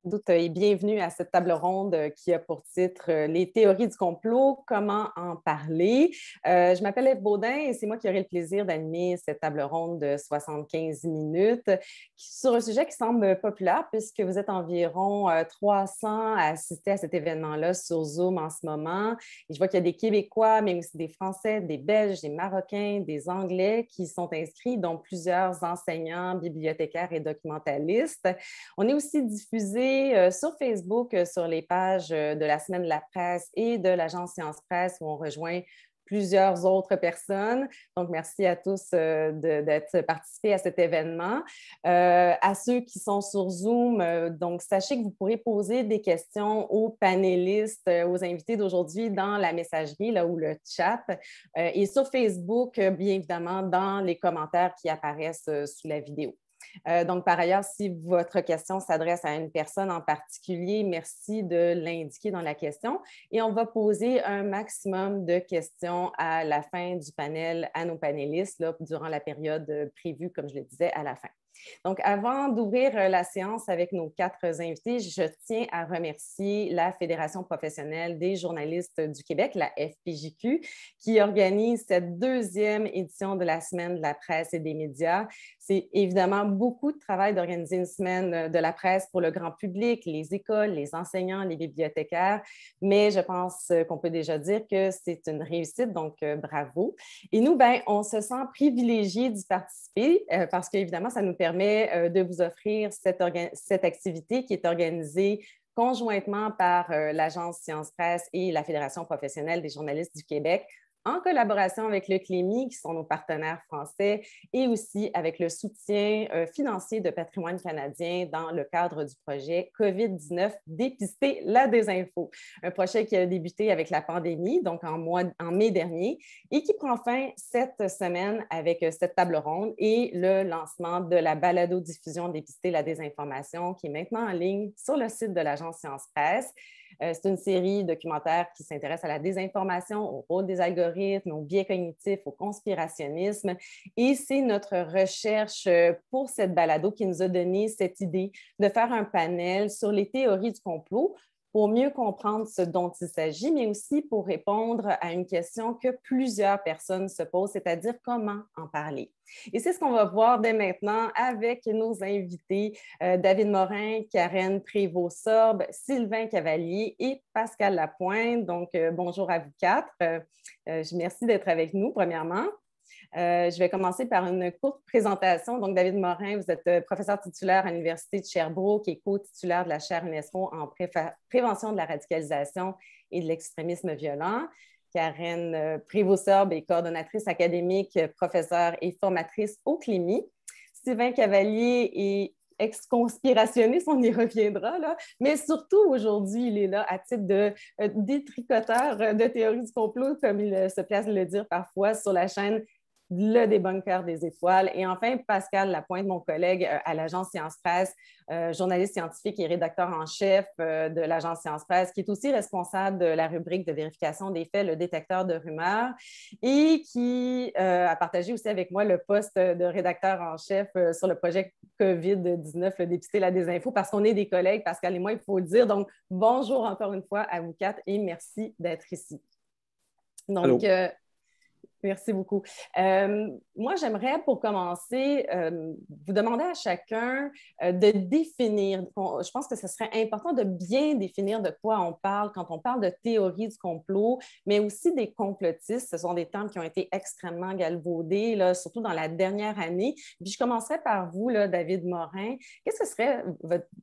Doute et bienvenue à cette table ronde qui a pour titre Les théories du complot, comment en parler. Je m'appelle Ève Baudin et c'est moi qui aurai le plaisir d'animer cette table ronde de 75 minutes sur un sujet qui semble populaire puisque vous êtes environ 300 à assister à cet événement-là sur Zoom en ce moment. Et je vois qu'il y a des Québécois, mais aussi des Français, des Belges, des Marocains, des Anglais qui sont inscrits, dont plusieurs enseignants, bibliothécaires et documentalistes. On est aussi diffusé sur Facebook, sur les pages de la Semaine de la presse et de l'agence Science Presse où on rejoint plusieurs autres personnes. Donc, merci à tous d'être participés à cet événement. À ceux qui sont sur Zoom, donc, sachez que vous pourrez poser des questions aux panélistes, aux invités d'aujourd'hui dans la messagerie là, ou le chat. Et sur Facebook, bien évidemment, dans les commentaires qui apparaissent sous la vidéo. Donc, par ailleurs, si votre question s'adresse à une personne en particulier, merci de l'indiquer dans la question et on va poser un maximum de questions à la fin du panel à nos panélistes là, durant la période prévue, comme je le disais, à la fin. Donc, avant d'ouvrir la séance avec nos 4 invités, je tiens à remercier la Fédération professionnelle des journalistes du Québec, la FPJQ, qui organise cette 2e édition de la Semaine de la presse et des médias. C'est évidemment beaucoup de travail d'organiser une semaine de la presse pour le grand public, les écoles, les enseignants, les bibliothécaires, mais je pense qu'on peut déjà dire que c'est une réussite, donc bravo. Et nous, on se sent privilégiés d'y participer parce qu'évidemment, ça nous permet de vous offrir cette activité qui est organisée conjointement par l'Agence Science Presse et la Fédération professionnelle des journalistes du Québec, en collaboration avec le CLEMI, qui sont nos partenaires français, et aussi avec le soutien financier de Patrimoine canadien dans le cadre du projet COVID-19 Dépister la désinfo, un projet qui a débuté avec la pandémie, donc en mai dernier, et qui prend fin cette semaine avec cette table ronde et le lancement de la balado-diffusion Dépister la désinformation, qui est maintenant en ligne sur le site de l'Agence Science Presse. C'est une série documentaire qui s'intéresse à la désinformation, au rôle des algorithmes, aux biais cognitifs, au conspirationnisme. Et c'est notre recherche pour cette balado qui nous a donné cette idée de faire un panel sur les théories du complot pour mieux comprendre ce dont il s'agit, mais aussi pour répondre à une question que plusieurs personnes se posent, c'est-à-dire comment en parler. Et c'est ce qu'on va voir dès maintenant avec nos invités, David Morin, Karen Prévost-Sorbe, Sylvain Cavalier et Pascal Lapointe. Donc, bonjour à vous 4. Merci d'être avec nous, premièrement. Je vais commencer par une courte présentation. Donc, David Morin, vous êtes professeur titulaire à l'Université de Sherbrooke et co-titulaire de la chaire UNESCO en prévention de la radicalisation et de l'extrémisme violent. Karen Prévost-Sorbe est coordonnatrice académique, professeure et formatrice au CLEMI. Sylvain Cavalier est ex-conspirationniste, on y reviendra, là. Mais surtout aujourd'hui, il est là à titre de détricoteur de théories du complot, comme il se place de le dire parfois sur la chaîne Le Débunker des étoiles. Et enfin, Pascal Lapointe, mon collègue à l'Agence Science Presse, journaliste scientifique et rédacteur en chef de l'Agence Science Presse, qui est aussi responsable de la rubrique de vérification des faits, le détecteur de rumeurs, et qui a partagé aussi avec moi le poste de rédacteur en chef sur le projet COVID-19, le dépister la désinfo, parce qu'on est des collègues, Pascal et moi, il faut le dire. Donc, bonjour encore une fois à vous 4 et merci d'être ici. Donc, merci beaucoup. Moi, j'aimerais, pour commencer, vous demander à chacun de définir, je pense que ce serait important de bien définir de quoi on parle quand on parle de théorie du complot, mais aussi des complotistes. Ce sont des termes qui ont été extrêmement galvaudés, là, surtout dans la dernière année. Puis je commencerai par vous, là, David Morin. Qu'est-ce que serait,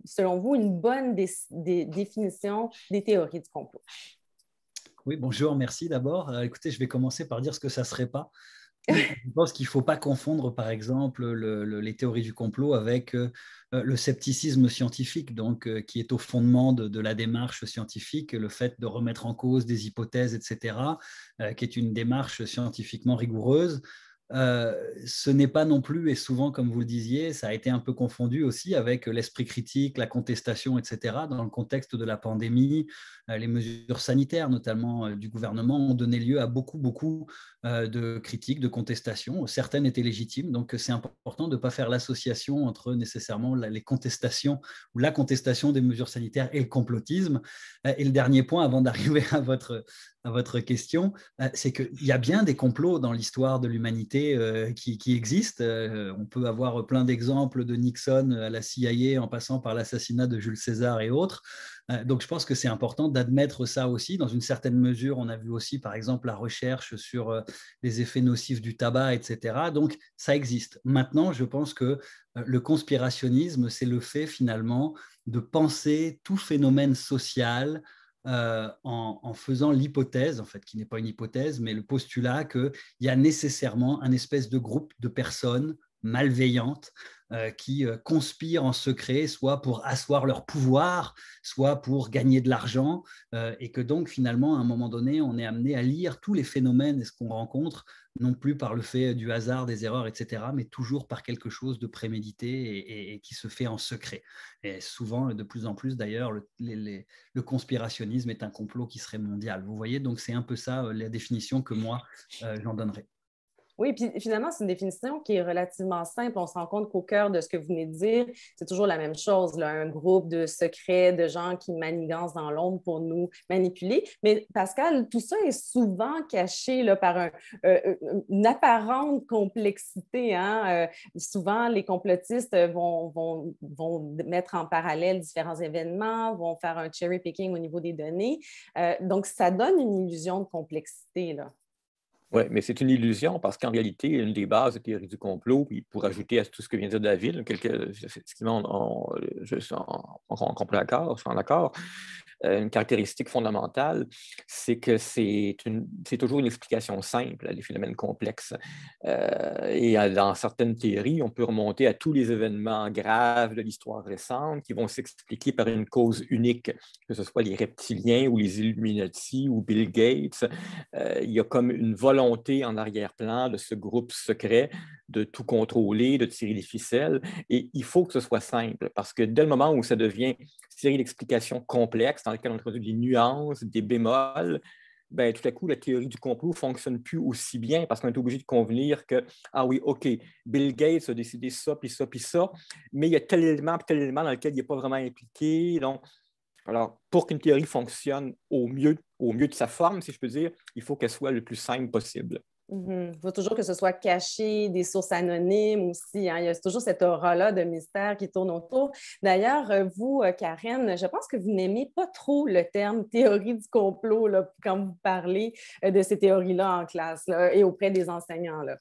selon vous, une bonne définition des théories du complot? Oui, bonjour, merci d'abord. Écoutez, je vais commencer par dire ce que ça ne serait pas. Je pense qu'il ne faut pas confondre, par exemple, les théories du complot avec le scepticisme scientifique, donc, qui est au fondement de la démarche scientifique, le fait de remettre en cause des hypothèses, etc., qui est une démarche scientifiquement rigoureuse. Ce n'est pas non plus, et souvent, comme vous le disiez, ça a été un peu confondu aussi avec l'esprit critique, la contestation, etc. Dans le contexte de la pandémie, les mesures sanitaires, notamment du gouvernement, ont donné lieu à beaucoup de critiques, de contestations. Certaines étaient légitimes, donc c'est important de ne pas faire l'association entre nécessairement les contestations ou la contestation des mesures sanitaires et le complotisme. Et le dernier point, avant d'arriver à votre question, c'est qu'il y a bien des complots dans l'histoire de l'humanité qui existent. On peut avoir plein d'exemples de Nixon à la CIA en passant par l'assassinat de Jules César et autres. Donc, je pense que c'est important d'admettre ça aussi. Dans une certaine mesure, on a vu aussi, par exemple, la recherche sur les effets nocifs du tabac, etc. Donc, ça existe. Maintenant, je pense que le conspirationnisme, c'est le fait finalement de penser tout phénomène social en faisant l'hypothèse, en fait, qui n'est pas une hypothèse, mais le postulat qu'il y a nécessairement un espèce de groupe de personnes malveillantes qui conspirent en secret, soit pour asseoir leur pouvoir, soit pour gagner de l'argent, et que donc finalement, à un moment donné, on est amené à lire tous les phénomènes et ce qu'on rencontre, non plus par le fait du hasard, des erreurs, etc., mais toujours par quelque chose de prémédité et qui se fait en secret. Et souvent, de plus en plus d'ailleurs, le conspirationnisme est un complot qui serait mondial. Vous voyez, donc c'est un peu ça la définition que moi, j'en donnerais. Oui, puis finalement, c'est une définition qui est relativement simple. On se rend compte qu'au cœur de ce que vous venez de dire, c'est toujours la même chose, là, un groupe de secrets, de gens qui manigancent dans l'ombre pour nous manipuler. Mais Pascal, tout ça est souvent caché là, par une apparente complexité. Hein? Souvent, les complotistes vont mettre en parallèle différents événements, vont faire un cherry picking au niveau des données. Donc, ça donne une illusion de complexité, là. Oui, mais c'est une illusion parce qu'en réalité, une des bases de théorie du complot, puis pour ajouter à tout ce que vient de dire David, effectivement, je suis en complet accord, je suis en accord, une caractéristique fondamentale, c'est que c'est toujours une explication simple à des phénomènes complexes. Et dans certaines théories, on peut remonter à tous les événements graves de l'histoire récente qui vont s'expliquer par une cause unique, que ce soit les reptiliens ou les Illuminati ou Bill Gates. Il y a comme une volonté en arrière-plan de ce groupe secret de tout contrôler, de tirer les ficelles. Et il faut que ce soit simple, parce que dès le moment où ça devient série d'explications complexes dans lesquelles on introduit des nuances, des bémols, ben, tout à coup, la théorie du complot ne fonctionne plus aussi bien parce qu'on est obligé de convenir que, ah oui, OK, Bill Gates a décidé ça, puis ça, puis ça, mais il y a tel élément dans lequel il n'est pas vraiment impliqué. Donc, alors, pour qu'une théorie fonctionne au mieux de sa forme, si je peux dire, il faut qu'elle soit le plus simple possible. Il faut toujours que ce soit caché, des sources anonymes aussi. Hein. Il y a toujours cette aura-là de mystère qui tourne autour. D'ailleurs, vous, Karen, je pense que vous n'aimez pas trop le terme théorie du complot là, quand vous parlez de ces théories-là en classe là, et auprès des enseignants. Là.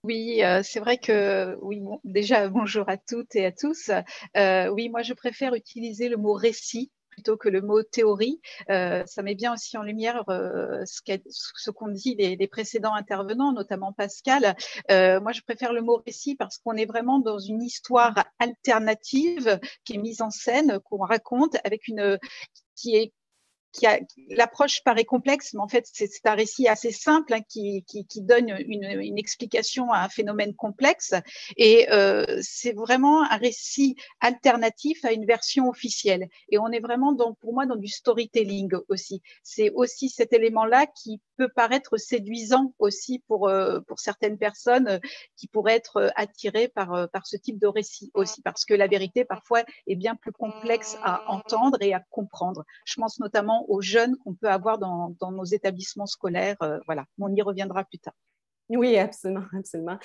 Oui, c'est vrai que, oui, bon, déjà, bonjour à toutes et à tous. Oui, moi, je préfère utiliser le mot récit plutôt que le mot théorie. Ça met bien aussi en lumière ce qu'ont dit les précédents intervenants, notamment Pascal. Moi, je préfère le mot récit parce qu'on est vraiment dans une histoire alternative qui est mise en scène, qu'on raconte avec qui est l'approche paraît complexe, mais en fait, c'est un récit assez simple hein, qui donne une explication à un phénomène complexe. Et c'est vraiment un récit alternatif à une version officielle. Et on est vraiment, pour moi, dans du storytelling aussi. C'est aussi cet élément-là qui peut paraître séduisant aussi pour certaines personnes qui pourraient être attirées par ce type de récit aussi, parce que la vérité, parfois, est bien plus complexe à entendre et à comprendre. Je pense notamment aux jeunes qu'on peut avoir dans nos établissements scolaires. Voilà, on y reviendra plus tard. Oui, absolument, absolument.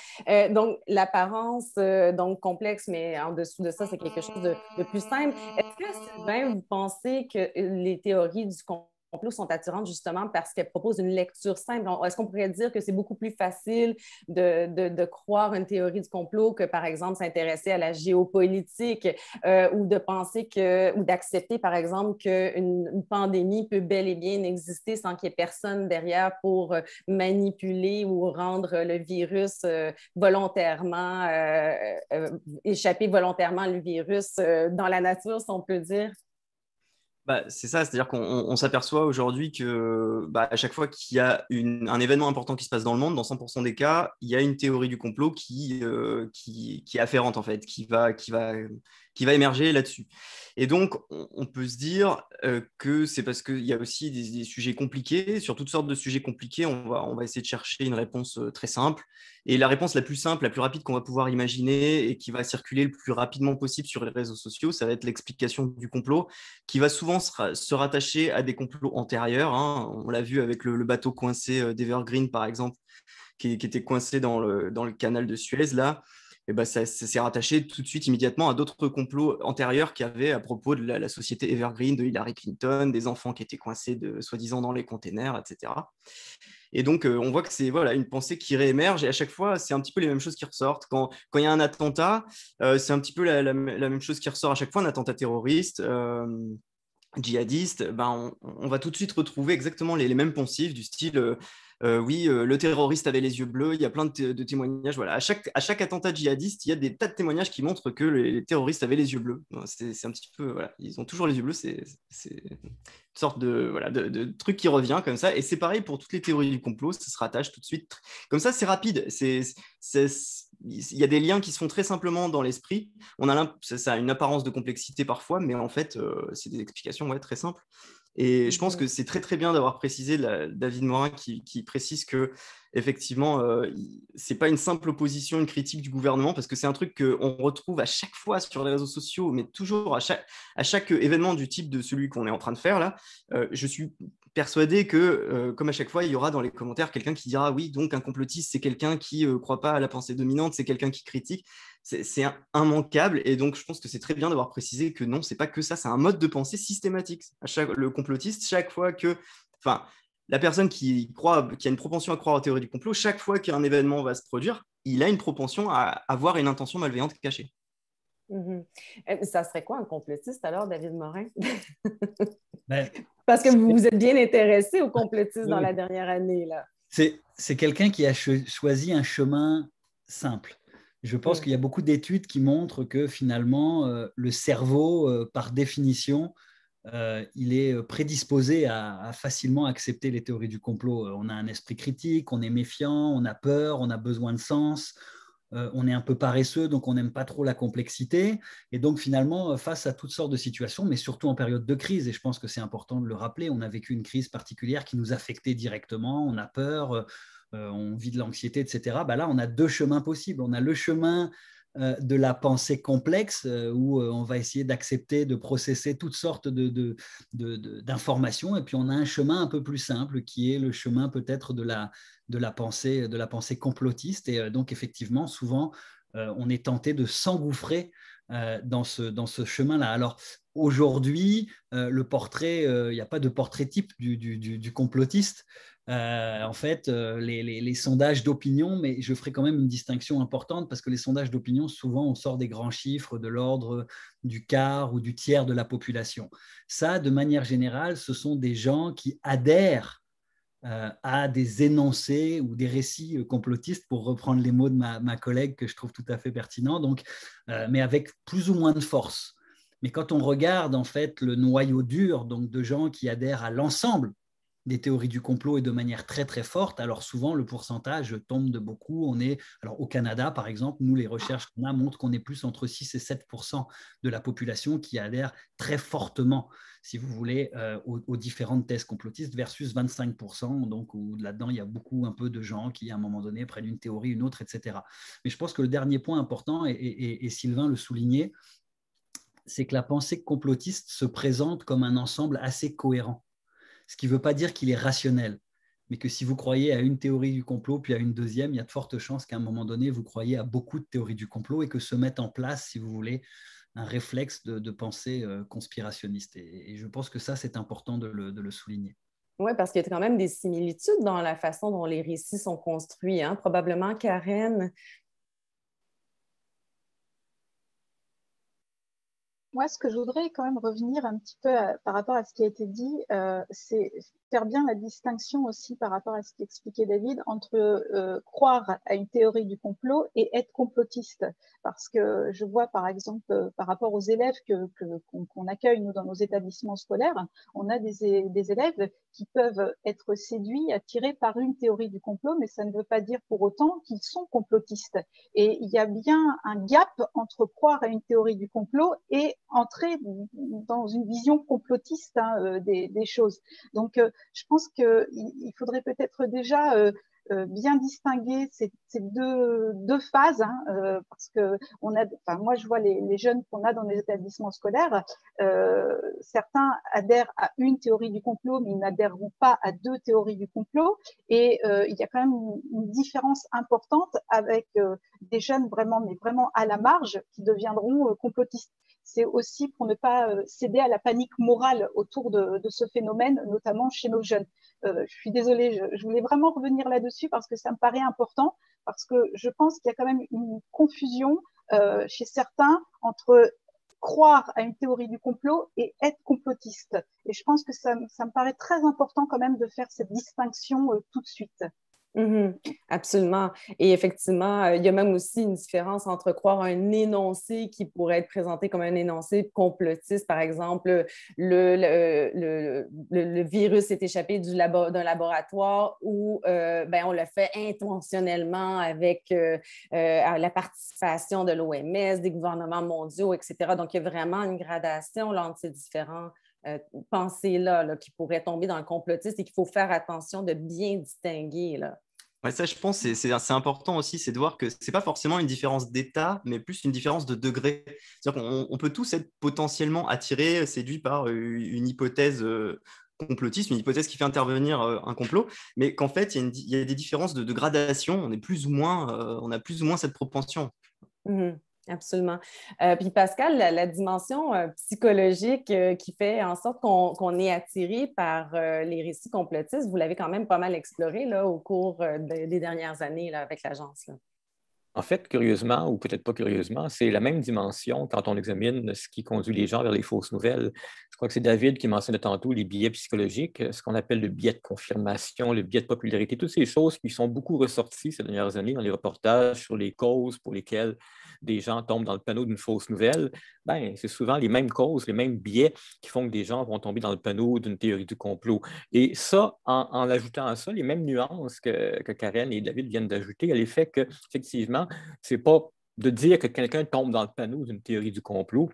Donc, l'apparence, donc complexe, mais en dessous de ça, c'est quelque chose de plus simple. Est-ce que, Sylvain, vous pensez que les théories du complot sont attirantes justement parce qu'elles proposent une lecture simple? Est-ce qu'on pourrait dire que c'est beaucoup plus facile de croire une théorie du complot que, par exemple, s'intéresser à la géopolitique ou de penser ou d'accepter, par exemple, qu'une pandémie peut bel et bien exister sans qu'il y ait personne derrière pour manipuler ou rendre le virus volontairement, échapper volontairement le virus dans la nature, si on peut dire? Bah, c'est ça, c'est-à-dire qu'on s'aperçoit aujourd'hui que à chaque fois qu'il y a un événement important qui se passe dans le monde, dans 100% des cas, il y a une théorie du complot qui est afférente en fait, qui va émerger là-dessus. Et donc, on peut se dire que c'est parce qu'il y a aussi des sujets compliqués. Sur toutes sortes de sujets compliqués, on va essayer de chercher une réponse très simple. Et la réponse la plus simple, la plus rapide qu'on va pouvoir imaginer et qui va circuler le plus rapidement possible sur les réseaux sociaux, ça va être l'explication du complot, qui va souvent se rattacher à des complots antérieurs. Hein. On l'a vu avec le bateau coincé d'Evergreen, par exemple, qui était coincé dans le canal de Suez, là. Et ben ça s'est rattaché tout de suite, immédiatement, à d'autres complots antérieurs qu'il y avait à propos de la société Evergreen, de Hillary Clinton, des enfants qui étaient coincés soi-disant dans les containers, etc. Et donc, on voit que c'est une pensée qui réémerge et à chaque fois, c'est un petit peu les mêmes choses qui ressortent. Quand il y a un attentat, c'est un petit peu la même chose qui ressort à chaque fois, un attentat terroriste. djihadistes, ben, on va tout de suite retrouver exactement les mêmes poncifs du style oui, le terroriste avait les yeux bleus. Il y a plein de témoignages. Voilà. À chaque attentat djihadiste, il y a des tas de témoignages qui montrent que les terroristes avaient les yeux bleus. C'est un petit peu, voilà, ils ont toujours les yeux bleus. C'est une sorte de, voilà, de truc qui revient comme ça. Et c'est pareil pour toutes les théories du complot, ça se rattache tout de suite. Comme ça, c'est rapide. Il y a des liens qui se font très simplement dans l'esprit. Ça a une apparence de complexité parfois, mais en fait, c'est des explications très simples. Et je pense que c'est très très bien d'avoir précisé David Morin qui précise que effectivement, c'est pas une simple opposition, une critique du gouvernement, parce que c'est un truc qu'on retrouve à chaque fois sur les réseaux sociaux, mais toujours à chaque événement du type de celui qu'on est en train de faire là. Je suis persuadé que, comme à chaque fois, il y aura dans les commentaires quelqu'un qui dira oui, donc un complotiste, c'est quelqu'un qui ne croit pas à la pensée dominante, c'est quelqu'un qui critique. C'est immanquable, et donc je pense que c'est très bien d'avoir précisé que non, c'est pas que ça, c'est un mode de pensée systématique. Le complotiste, chaque fois que, enfin, la personne qui a une propension à croire aux théories du complot, chaque fois qu'un événement va se produire, il a une propension à avoir une intention malveillante cachée. Ça serait quoi un complotiste alors, David Morin? Ben, Parce que vous vous êtes bien intéressé aux complotistes dans oui. la dernière année, là. C'est quelqu'un qui a choisi un chemin simple. Je pense qu'il y a beaucoup d'études qui montrent que finalement, le cerveau, par définition, il est prédisposé à facilement accepter les théories du complot. On a un esprit critique, on est méfiant, on a peur, on a besoin de sens, on est un peu paresseux, donc on n'aime pas trop la complexité. Et donc finalement, face à toutes sortes de situations, mais surtout en période de crise, et je pense que c'est important de le rappeler, on a vécu une crise particulière qui nous affectait directement, on a peur, on vit de l'anxiété, etc. Bah là, on a deux chemins possibles. On a le chemin de la pensée complexe, où on va essayer d'accepter, de processer toutes sortes d'informations. Et puis on a un chemin un peu plus simple, qui est le chemin peut-être de la pensée complotiste. Et donc effectivement, souvent, on est tenté de s'engouffrer dans ce chemin-là. Alors aujourd'hui, le portrait, il n'y a pas de portrait type du complotiste. En fait, les sondages d'opinion, mais je ferai quand même une distinction importante, parce que les sondages d'opinion, souvent, on sort des grands chiffres de l'ordre du quart ou du tiers de la population. Ça, de manière générale, ce sont des gens qui adhèrent à des énoncés ou des récits complotistes, pour reprendre les mots de ma collègue, que je trouve tout à fait pertinent, donc, mais avec plus ou moins de force. Mais quand on regarde en fait le noyau dur, donc de gens qui adhèrent à l'ensemble des théories du complot, et de manière très très forte, alors souvent le pourcentage tombe de beaucoup. Alors au Canada par exemple, nous, les recherches qu'on a montrent qu'on est plus entre 6 et 7% de la population qui adhère très fortement, si vous voulez, aux différentes thèses complotistes, versus 25%, donc où là-dedans il y a beaucoup un peu de gens qui à un moment donné prennent une théorie, une autre, etc. Mais je pense que le dernier point important, et Sylvain le soulignait, c'est que la pensée complotiste se présente comme un ensemble assez cohérent. Ce qui ne veut pas dire qu'il est rationnel, mais que si vous croyez à une théorie du complot, puis à une deuxième, il y a de fortes chances qu'à un moment donné, vous croyez à beaucoup de théories du complot, et que se mette en place, si vous voulez, un réflexe de pensée conspirationniste. Et je pense que ça, c'est important de le souligner. Oui, parce qu'il y a quand même des similitudes dans la façon dont les récits sont construits, hein? Probablement, Karen. Moi, ce que je voudrais quand même revenir un petit peu par rapport à ce qui a été dit, c'est faire bien la distinction aussi par rapport à ce qu'expliquait David entre croire à une théorie du complot et être complotiste. Parce que je vois par exemple par rapport aux élèves qu'on accueille nous dans nos établissements scolaires, on a des élèves qui peuvent être séduits, attirés par une théorie du complot, mais ça ne veut pas dire pour autant qu'ils sont complotistes. Et il y a bien un gap entre croire à une théorie du complot et entrer dans une vision complotiste des choses. Donc, je pense qu'il faudrait peut-être déjà bien distinguer ces deux phases, parce que moi je vois les jeunes qu'on a dans les établissements scolaires, certains adhèrent à une théorie du complot, mais ils n'adhèreront pas à deux théories du complot, et il y a quand même une différence importante avec des jeunes vraiment à la marge qui deviendront complotistes. C'est aussi pour ne pas céder à la panique morale autour de ce phénomène, notamment chez nos jeunes. Je suis désolée, je voulais vraiment revenir là-dessus parce que ça me paraît important, parce que je pense qu'il y a quand même une confusion chez certains entre croire à une théorie du complot et être complotiste. Et je pense que ça me paraît très important quand même de faire cette distinction tout de suite. Absolument. Et effectivement, il y a même aussi une différence entre croire un énoncé qui pourrait être présenté comme un énoncé complotiste. Par exemple, le virus est échappé d'un laboratoire ou on le fait intentionnellement avec la participation de l'OMS, des gouvernements mondiaux, etc. Donc, il y a vraiment une gradation là, entre ces différents pensées-là qui pourraient tomber dans le complotiste et qu'il faut faire attention de bien distinguer, là. Ouais, ça, je pense, c'est important aussi, c'est de voir que ce n'est pas forcément une différence d'état, mais plus une différence de degré. C'est-à-dire qu'on peut tous être potentiellement attirés, séduits par une hypothèse complotiste, une hypothèse qui fait intervenir un complot, mais qu'en fait, il y a des différences de gradation, on a plus ou moins cette propension. Absolument. Puis Pascal, la dimension psychologique qui fait en sorte qu'on est attiré par les récits complotistes, vous l'avez quand même pas mal exploré là, au cours des dernières années là, avec l'agence. Là. En fait, curieusement, ou peut-être pas curieusement, c'est la même dimension quand on examine ce qui conduit les gens vers les fausses nouvelles. Je crois que c'est David qui mentionnait tantôt les biais psychologiques, ce qu'on appelle le biais de confirmation, le biais de popularité, toutes ces choses qui sont beaucoup ressorties ces dernières années dans les reportages sur les causes pour lesquelles des gens tombent dans le panneau d'une fausse nouvelle. Ben, c'est souvent les mêmes causes, les mêmes biais qui font que des gens vont tomber dans le panneau d'une théorie du complot. Et ça, en ajoutant à ça les mêmes nuances que Karen et David viennent d'ajouter, à l'effet qu'effectivement, ce n'est pas de dire que quelqu'un tombe dans le panneau d'une théorie du complot.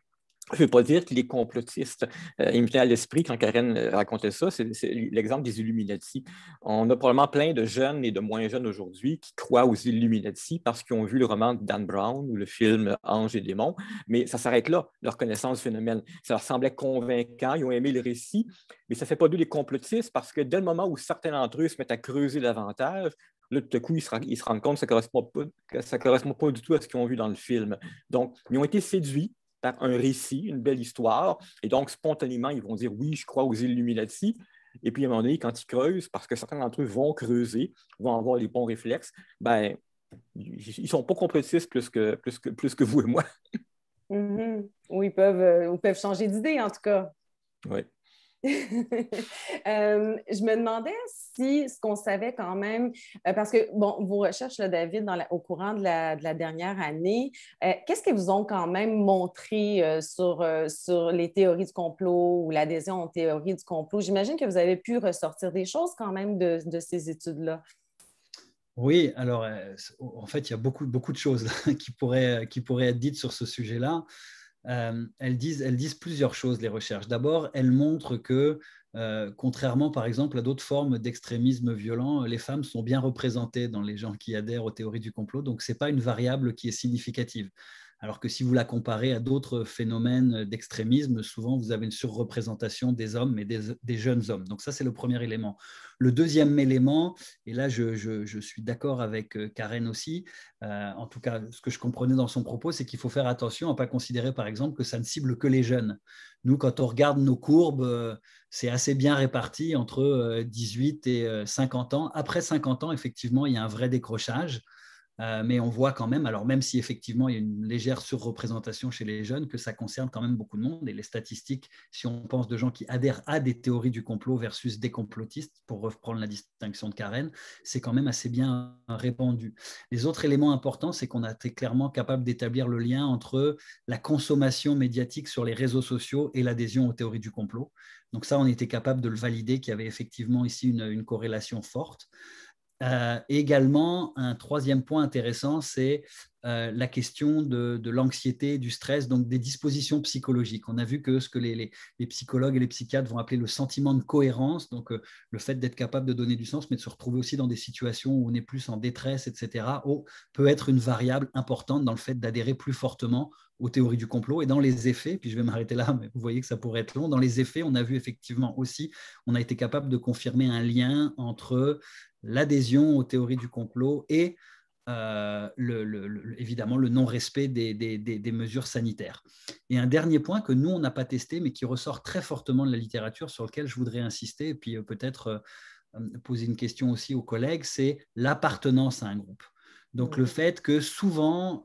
Je ne veux pas dire qu'il est complotiste. Il me vient à l'esprit, quand Karen racontait ça, c'est l'exemple des Illuminati. On a probablement plein de jeunes et de moins jeunes aujourd'hui qui croient aux Illuminati parce qu'ils ont vu le roman de Dan Brown ou le film Anges et démons, mais ça s'arrête là, leur connaissance du phénomène. Ça leur semblait convaincant, ils ont aimé le récit, mais ça ne fait pas d'eux des complotistes parce que dès le moment où certains d'entre eux se mettent à creuser davantage, là, tout à coup, ils se rendent compte que ça ne correspond pas du tout à ce qu'ils ont vu dans le film. Donc, ils ont été séduits par un récit, une belle histoire, et donc, spontanément, ils vont dire « oui, je crois aux Illuminati », et puis, à un moment donné, quand ils creusent, parce que certains d'entre eux vont creuser, vont avoir les bons réflexes, ben, ils ne sont pas complotistes plus que vous et moi. Ou ils peuvent changer d'idée, en tout cas. Oui. Je me demandais si ce qu'on savait quand même, parce que, bon, vos recherches, là, David, au courant de la dernière année, qu'est-ce qu'ils vous ont quand même montré sur les théories du complot ou l'adhésion aux théories du complot? J'imagine que vous avez pu ressortir des choses quand même de ces études-là. Oui, alors en fait, il y a beaucoup de choses qui pourraient être dites sur ce sujet-là. Elles disent plusieurs choses, les recherches. D'abord, elles montrent que, contrairement par exemple à d'autres formes d'extrémisme violent, les femmes sont bien représentées dans les gens qui adhèrent aux théories du complot, donc ce n'est pas une variable qui est significative. Alors que si vous la comparez à d'autres phénomènes d'extrémisme, souvent vous avez une surreprésentation des hommes, mais des jeunes hommes. Donc ça, c'est le premier élément. Le deuxième élément, et là je suis d'accord avec Karen aussi, en tout cas ce que je comprenais dans son propos, c'est qu'il faut faire attention à ne pas considérer par exemple que ça ne cible que les jeunes. Nous, quand on regarde nos courbes, c'est assez bien réparti entre 18 et 50 ans. Après 50 ans, effectivement, il y a un vrai décrochage. Mais on voit quand même, alors même si effectivement il y a une légère surreprésentation chez les jeunes, que ça concerne quand même beaucoup de monde. Et les statistiques, si on pense de gens qui adhèrent à des théories du complot versus des complotistes, pour reprendre la distinction de Karen, c'est quand même assez bien répandu. Les autres éléments importants, c'est qu'on a été clairement capable d'établir le lien entre la consommation médiatique sur les réseaux sociaux et l'adhésion aux théories du complot. Donc ça, on était capable de le valider, qu'il y avait effectivement ici une corrélation forte. Également, un troisième point intéressant, c'est la question de l'anxiété, du stress, donc des dispositions psychologiques. On a vu que ce que les psychologues et les psychiatres vont appeler le sentiment de cohérence, donc le fait d'être capable de donner du sens, mais de se retrouver aussi dans des situations où on est plus en détresse, etc., peut être une variable importante dans le fait d'adhérer plus fortement aux théories du complot. Et dans les effets, puis je vais m'arrêter là, mais vous voyez que ça pourrait être long, dans les effets, on a vu effectivement aussi, on a été capable de confirmer un lien entre l'adhésion aux théories du complot et évidemment le non-respect des mesures sanitaires. Et un dernier point que nous, on n'a pas testé, mais qui ressort très fortement de la littérature, sur lequel je voudrais insister, et puis peut-être poser une question aussi aux collègues, c'est l'appartenance à un groupe. Donc, le fait que souvent,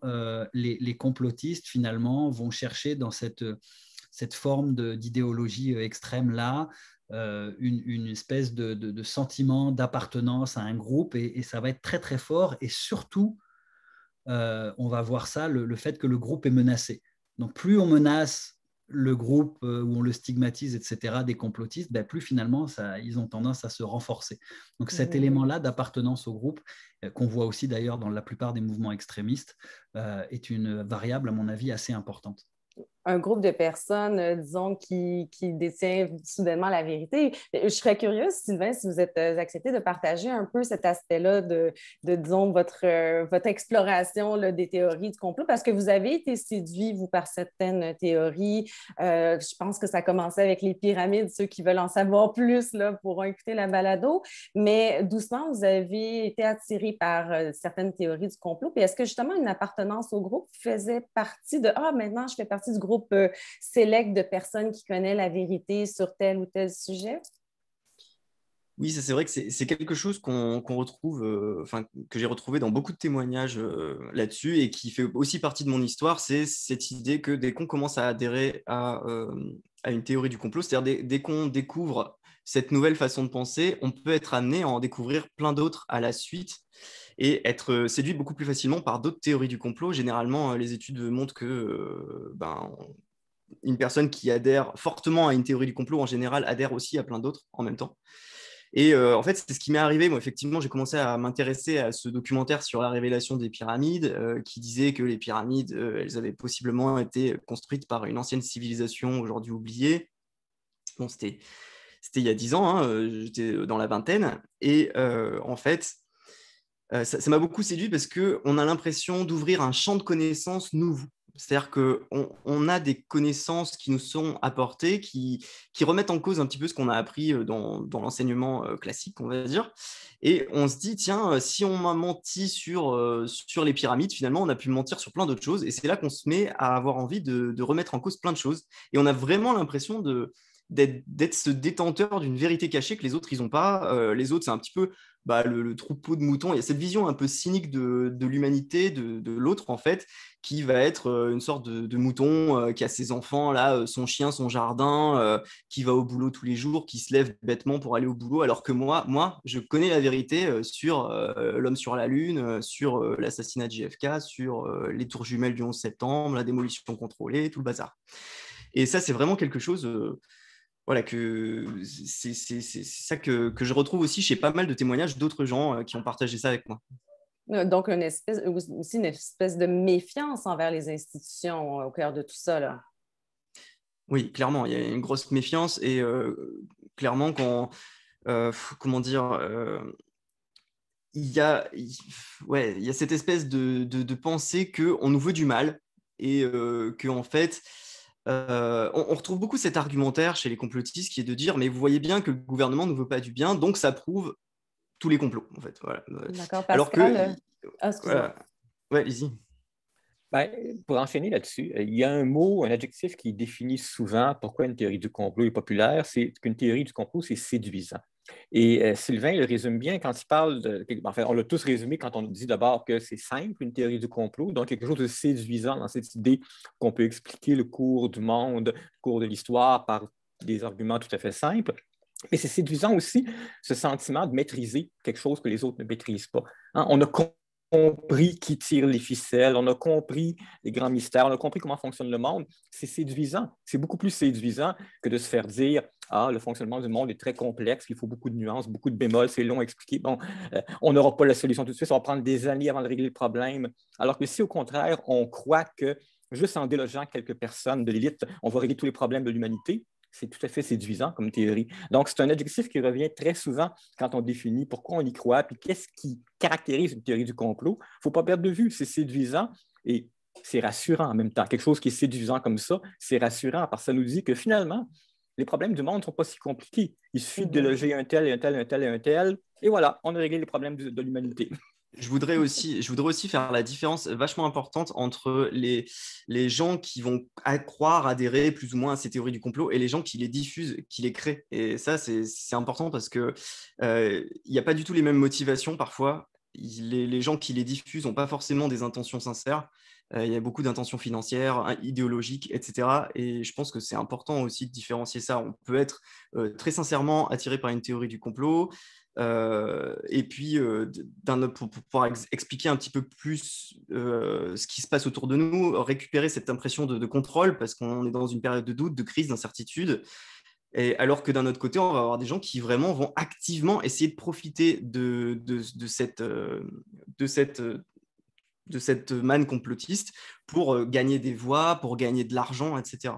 les complotistes, finalement, vont chercher dans cette forme d'idéologie extrême-là une espèce de sentiment d'appartenance à un groupe, et ça va être très, très fort. Et surtout, on va voir ça, le fait que le groupe est menacé. Donc, plus on menace le groupe où on le stigmatise, etc., des complotistes, ben, plus finalement, ils ont tendance à se renforcer. Donc, cet élément-là d'appartenance au groupe, qu'on voit aussi d'ailleurs dans la plupart des mouvements extrémistes, est une variable, à mon avis, assez importante. Un groupe de personnes, disons, qui détient soudainement la vérité. Je serais curieuse, Sylvain, si vous êtes accepté de partager un peu cet aspect-là disons, votre exploration là, des théories du complot, parce que vous avez été séduit, vous, par certaines théories. Je pense que ça commençait avec les pyramides. Ceux qui veulent en savoir plus là, pourront écouter la balado. Mais doucement, vous avez été attiré par certaines théories du complot. Puis est-ce que justement une appartenance au groupe faisait partie de « Ah, maintenant, je fais partie du groupe select de personnes qui connaissent la vérité sur tel ou tel sujet? » Oui, ça c'est vrai que c'est quelque chose qu'on retrouve, que j'ai retrouvé dans beaucoup de témoignages là-dessus, et qui fait aussi partie de mon histoire. C'est cette idée que dès qu'on commence à adhérer à une théorie du complot, c'est-à-dire dès qu'on découvre cette nouvelle façon de penser, on peut être amené à en découvrir plein d'autres à la suite et être séduit beaucoup plus facilement par d'autres théories du complot. Généralement, les études montrent que une personne qui adhère fortement à une théorie du complot, en général, adhère aussi à plein d'autres en même temps. Et en fait, c'est ce qui m'est arrivé. Moi, effectivement, j'ai commencé à m'intéresser à ce documentaire sur la révélation des pyramides, qui disait que les pyramides, elles avaient possiblement été construites par une ancienne civilisation aujourd'hui oubliée. Bon, c'était il y a 10 ans, hein, j'étais dans la vingtaine. Et en fait, ça m'a beaucoup séduit parce qu'on a l'impression d'ouvrir un champ de connaissances nouveau. C'est-à-dire qu'on a des connaissances qui nous sont apportées, qui remettent en cause un petit peu ce qu'on a appris dans l'enseignement classique, on va dire. Et on se dit, tiens, si on m'a menti sur les pyramides, finalement, on a pu mentir sur plein d'autres choses. Et c'est là qu'on se met à avoir envie de remettre en cause plein de choses. Et on a vraiment l'impression d'être ce détenteur d'une vérité cachée que les autres, ils n'ont pas. Les autres, c'est un petit peu le troupeau de moutons. Il y a cette vision un peu cynique de l'humanité, de l'autre, en fait, qui va être une sorte de mouton qui a ses enfants, là, son chien, son jardin, qui va au boulot tous les jours, qui se lève bêtement pour aller au boulot, alors que moi je connais la vérité sur l'homme sur la Lune, sur l'assassinat de JFK, sur les tours jumelles du 11 septembre, la démolition contrôlée, tout le bazar. Et ça, c'est vraiment quelque chose... Voilà, c'est ça que je retrouve aussi chez pas mal de témoignages d'autres gens qui ont partagé ça avec moi. Donc, aussi une espèce de méfiance envers les institutions au cœur de tout ça, là. Oui, clairement, il y a une grosse méfiance, et clairement, comment dire, il y a cette espèce de pensée qu'on nous veut du mal, et qu'en fait, on retrouve beaucoup cet argumentaire chez les complotistes qui est de dire, mais vous voyez bien que le gouvernement ne veut pas du bien, donc ça prouve tous les complots, en fait. Voilà. D'accord, Pascal. Alors que... excusez-moi. Ouais, allez-y. Pour enchaîner là-dessus, il y a un adjectif qui définit souvent pourquoi une théorie du complot est populaire, c'est qu'une théorie du complot, c'est séduisant. Et Sylvain le résume bien quand il parle enfin, on l'a tous résumé quand on dit d'abord que c'est simple, une théorie du complot, donc quelque chose de séduisant dans cette idée qu'on peut expliquer le cours du monde, le cours de l'histoire par des arguments tout à fait simples. Mais c'est séduisant aussi ce sentiment de maîtriser quelque chose que les autres ne maîtrisent pas. Hein? On a compris qui tire les ficelles, on a compris les grands mystères, on a compris comment fonctionne le monde. C'est séduisant. C'est beaucoup plus séduisant que de se faire dire « Ah, le fonctionnement du monde est très complexe, il faut beaucoup de nuances, beaucoup de bémols, c'est long à expliquer. Bon, on n'aura pas la solution tout de suite, ça va prendre des années avant de régler le problème. » Alors que si, au contraire, on croit que juste en délogeant quelques personnes de l'élite, on va régler tous les problèmes de l'humanité, c'est tout à fait séduisant comme théorie. Donc, c'est un adjectif qui revient très souvent quand on définit pourquoi on y croit, puis qu'est-ce qui caractérise une théorie du complot. Il ne faut pas perdre de vue, c'est séduisant et c'est rassurant en même temps. Quelque chose qui est séduisant comme ça, c'est rassurant parce que ça nous dit que finalement, les problèmes du monde ne sont pas si compliqués. Il suffit de déloger un tel et un tel et un tel et un tel, et voilà, on a réglé les problèmes de l'humanité. Je voudrais aussi faire la différence vachement importante entre les gens qui vont croire, adhérer plus ou moins à ces théories du complot, et les gens qui les diffusent, qui les créent. Et ça, c'est important parce qu'il n'y a pas du tout les mêmes motivations parfois. les gens qui les diffusent n'ont pas forcément des intentions sincères. Il y a beaucoup d'intentions financières, idéologiques, etc. Et je pense que c'est important aussi de différencier ça. On peut être très sincèrement attiré par une théorie du complot, et puis pour pouvoir expliquer un petit peu plus ce qui se passe autour de nous, récupérer cette impression de contrôle, parce qu'on est dans une période de doute, de crise, d'incertitude. Et alors que d'un autre côté, on va avoir des gens qui vraiment vont activement essayer de profiter de cette manne complotiste pour gagner des voix, pour gagner de l'argent, etc.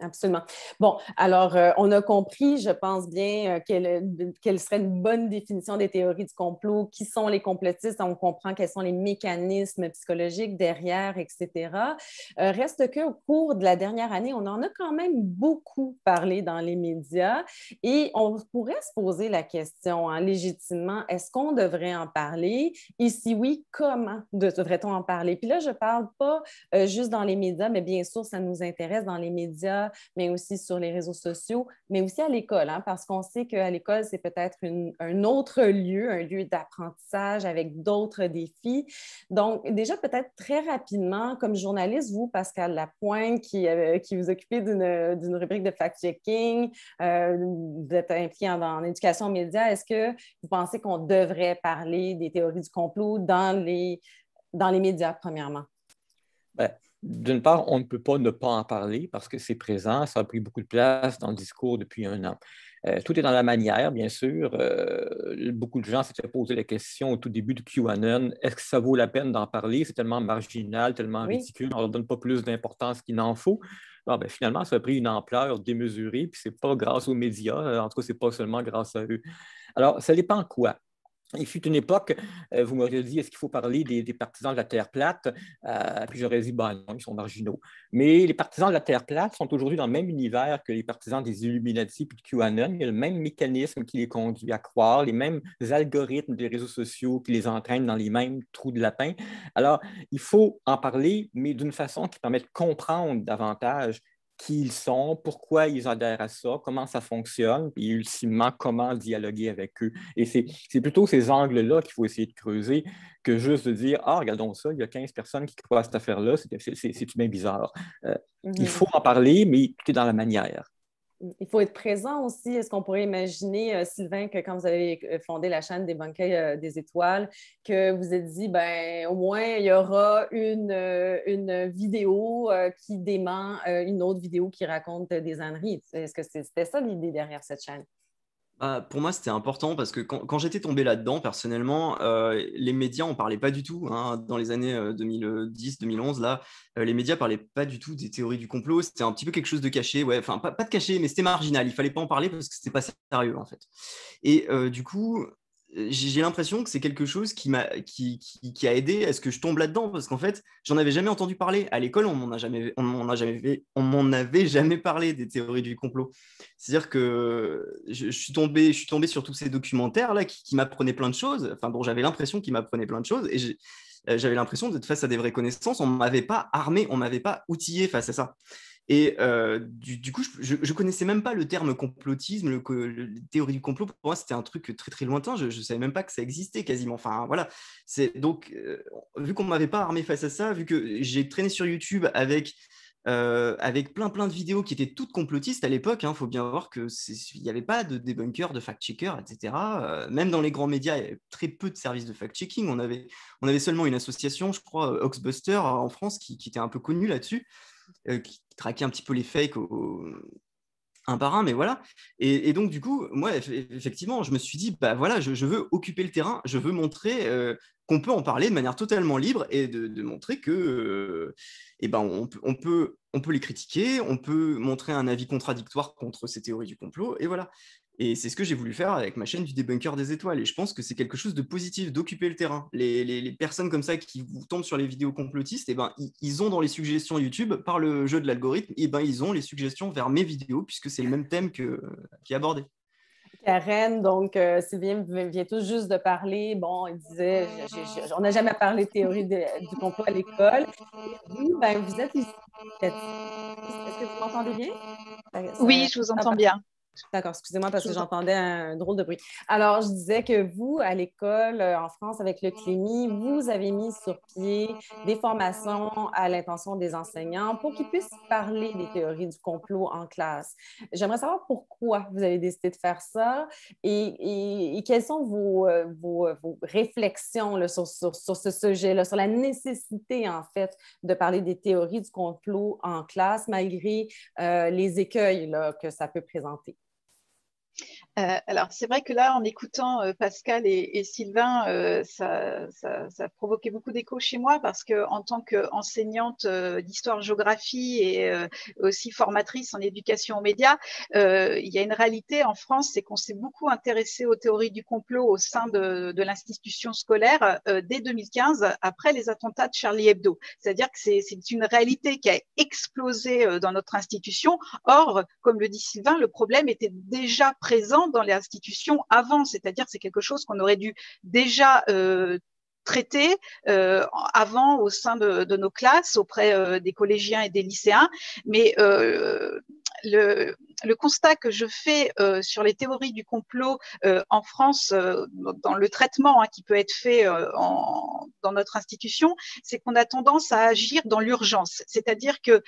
Absolument. Bon, alors, on a compris, je pense bien, quelle serait une bonne définition des théories du complot, qui sont les complotistes, on comprend quels sont les mécanismes psychologiques derrière, etc. Reste qu'au cours de la dernière année, on en a quand même beaucoup parlé dans les médias et on pourrait se poser la question, hein, légitimement, est-ce qu'on devrait en parler? Et si oui, comment devrait-on en parler? Puis là, je ne parle pas juste dans les médias, mais bien sûr, ça nous intéresse dans les médias, mais aussi sur les réseaux sociaux, mais aussi à l'école, hein, parce qu'on sait qu'à l'école, c'est peut-être un autre lieu, un lieu d'apprentissage avec d'autres défis. Donc, déjà, peut-être très rapidement, comme journaliste, vous, Pascal Lapointe, qui vous occupez d'une rubrique de fact-checking, vous êtes impliqué en éducation aux médias, est-ce que vous pensez qu'on devrait parler des théories du complot dans les médias, premièrement? Ben, d'une part, on ne peut pas ne pas en parler parce que c'est présent, ça a pris beaucoup de place dans le discours depuis un an. Tout est dans la manière, bien sûr. Beaucoup de gens s'étaient posé la question au tout début du QAnon, est-ce que ça vaut la peine d'en parler? C'est tellement marginal, tellement ridicule, on ne leur donne pas plus d'importance qu'il n'en faut. Ben, finalement, ça a pris une ampleur démesurée, puis ce n'est pas grâce aux médias, en tout cas, ce n'est pas seulement grâce à eux. Alors, ça dépend quoi? Il fut une époque, vous m'auriez dit, est-ce qu'il faut parler des partisans de la Terre plate? Puis j'aurais dit, ben non, ils sont marginaux. Mais les partisans de la Terre plate sont aujourd'hui dans le même univers que les partisans des Illuminati puis de QAnon. Il y a le même mécanisme qui les conduit à croire, les mêmes algorithmes des réseaux sociaux qui les entraînent dans les mêmes trous de lapin. Alors, il faut en parler, mais d'une façon qui permet de comprendre davantage qui ils sont, pourquoi ils adhèrent à ça, comment ça fonctionne, puis ultimement, comment dialoguer avec eux. Et c'est plutôt ces angles-là qu'il faut essayer de creuser que juste de dire « Ah, regardons ça, il y a 15 personnes qui croient à cette affaire-là, c'est bien bizarre. Il faut en parler, mais tout est dans la manière. Il faut être présent aussi. Est-ce qu'on pourrait imaginer, Sylvain, que quand vous avez fondé la chaîne des Banquets des Étoiles, que vous êtes dit, ben, au moins, il y aura une vidéo qui dément une autre vidéo qui raconte des âneries. Est-ce que c'était ça l'idée derrière cette chaîne? Pour moi, c'était important parce que quand j'étais tombé là-dedans, personnellement, les médias n'en parlaient pas du tout. Hein. Dans les années 2010-2011, là, les médias ne parlaient pas du tout des théories du complot. C'était un petit peu quelque chose de caché. Ouais. Enfin, pas de caché, mais c'était marginal. Il ne fallait pas en parler parce que ce n'était pas sérieux, en fait. Et du coup, j'ai l'impression que c'est quelque chose qui a aidé à ce que je tombe là-dedans, parce qu'en fait, j'en avais jamais entendu parler. À l'école, on m'en avait jamais parlé des théories du complot. C'est-à-dire que je suis tombé sur tous ces documentaires-là qui m'apprenaient plein de choses. Enfin bon, j'avais l'impression qu'ils m'apprenaient plein de choses, et j'avais l'impression d'être face à des vraies connaissances. On ne m'avait pas armé, on ne m'avait pas outillé face à ça. Et du coup, je ne connaissais même pas le terme complotisme, le théorie du complot. Pour moi, c'était un truc très, très lointain. Je ne savais même pas que ça existait quasiment. Enfin, voilà. Donc, vu qu'on ne m'avait pas armé face à ça, vu que j'ai traîné sur YouTube avec plein de vidéos qui étaient toutes complotistes à l'époque, il faut bien voir qu'il n'y avait pas de débunkers, de fact-checkers, etc. Même dans les grands médias, il y avait très peu de services de fact-checking. On avait seulement une association, je crois, Oxbuster en France, qui était un peu connue là-dessus, qui traquait un petit peu les fakes un par un, mais voilà. Et donc, du coup, moi, effectivement, je me suis dit, bah voilà, je veux occuper le terrain, je veux montrer qu'on peut en parler de manière totalement libre et de montrer que on peut les critiquer, on peut montrer un avis contradictoire contre ces théories du complot, et voilà. Et c'est ce que j'ai voulu faire avec ma chaîne du débunker des étoiles. Et je pense que c'est quelque chose de positif, d'occuper le terrain. Les personnes comme ça qui vous tombent sur les vidéos complotistes, ils ont dans les suggestions YouTube, par le jeu de l'algorithme, ils ont les suggestions vers mes vidéos, puisque c'est le même thème qui est abordé. Karen, donc Sylvain vient tout juste de parler. Bon, il disait, on n'a jamais parlé de théorie du complot à l'école. Et vous, vous êtes ici. Est-ce que vous m'entendez bien? Oui, je vous entends bien. D'accord, excusez-moi parce que Je vous en- j'entendais un drôle de bruit. Alors, je disais que vous, à l'école, en France, avec le CLEMI, vous avez mis sur pied des formations à l'intention des enseignants pour qu'ils puissent parler des théories du complot en classe. J'aimerais savoir pourquoi vous avez décidé de faire ça et quelles sont vos réflexions là, sur ce sujet-là, sur la nécessité, en fait, de parler des théories du complot en classe malgré les écueils là, que ça peut présenter. Alors, c'est vrai que là, en écoutant Pascal et Sylvain, ça a provoqué beaucoup d'écho chez moi parce que en tant qu'enseignante d'histoire-géographie et aussi formatrice en éducation aux médias, il y a une réalité en France, c'est qu'on s'est beaucoup intéressé aux théories du complot au sein de l'institution scolaire dès 2015, après les attentats de Charlie Hebdo. C'est-à-dire que c'est une réalité qui a explosé dans notre institution. Or, comme le dit Sylvain, le problème était déjà présent dans les institutions avant, c'est-à-dire que c'est quelque chose qu'on aurait dû déjà traiter avant au sein de nos classes, auprès des collégiens et des lycéens. Mais le constat que je fais sur les théories du complot en France, dans le traitement qui peut être fait dans notre institution, c'est qu'on a tendance à agir dans l'urgence. C'est-à-dire que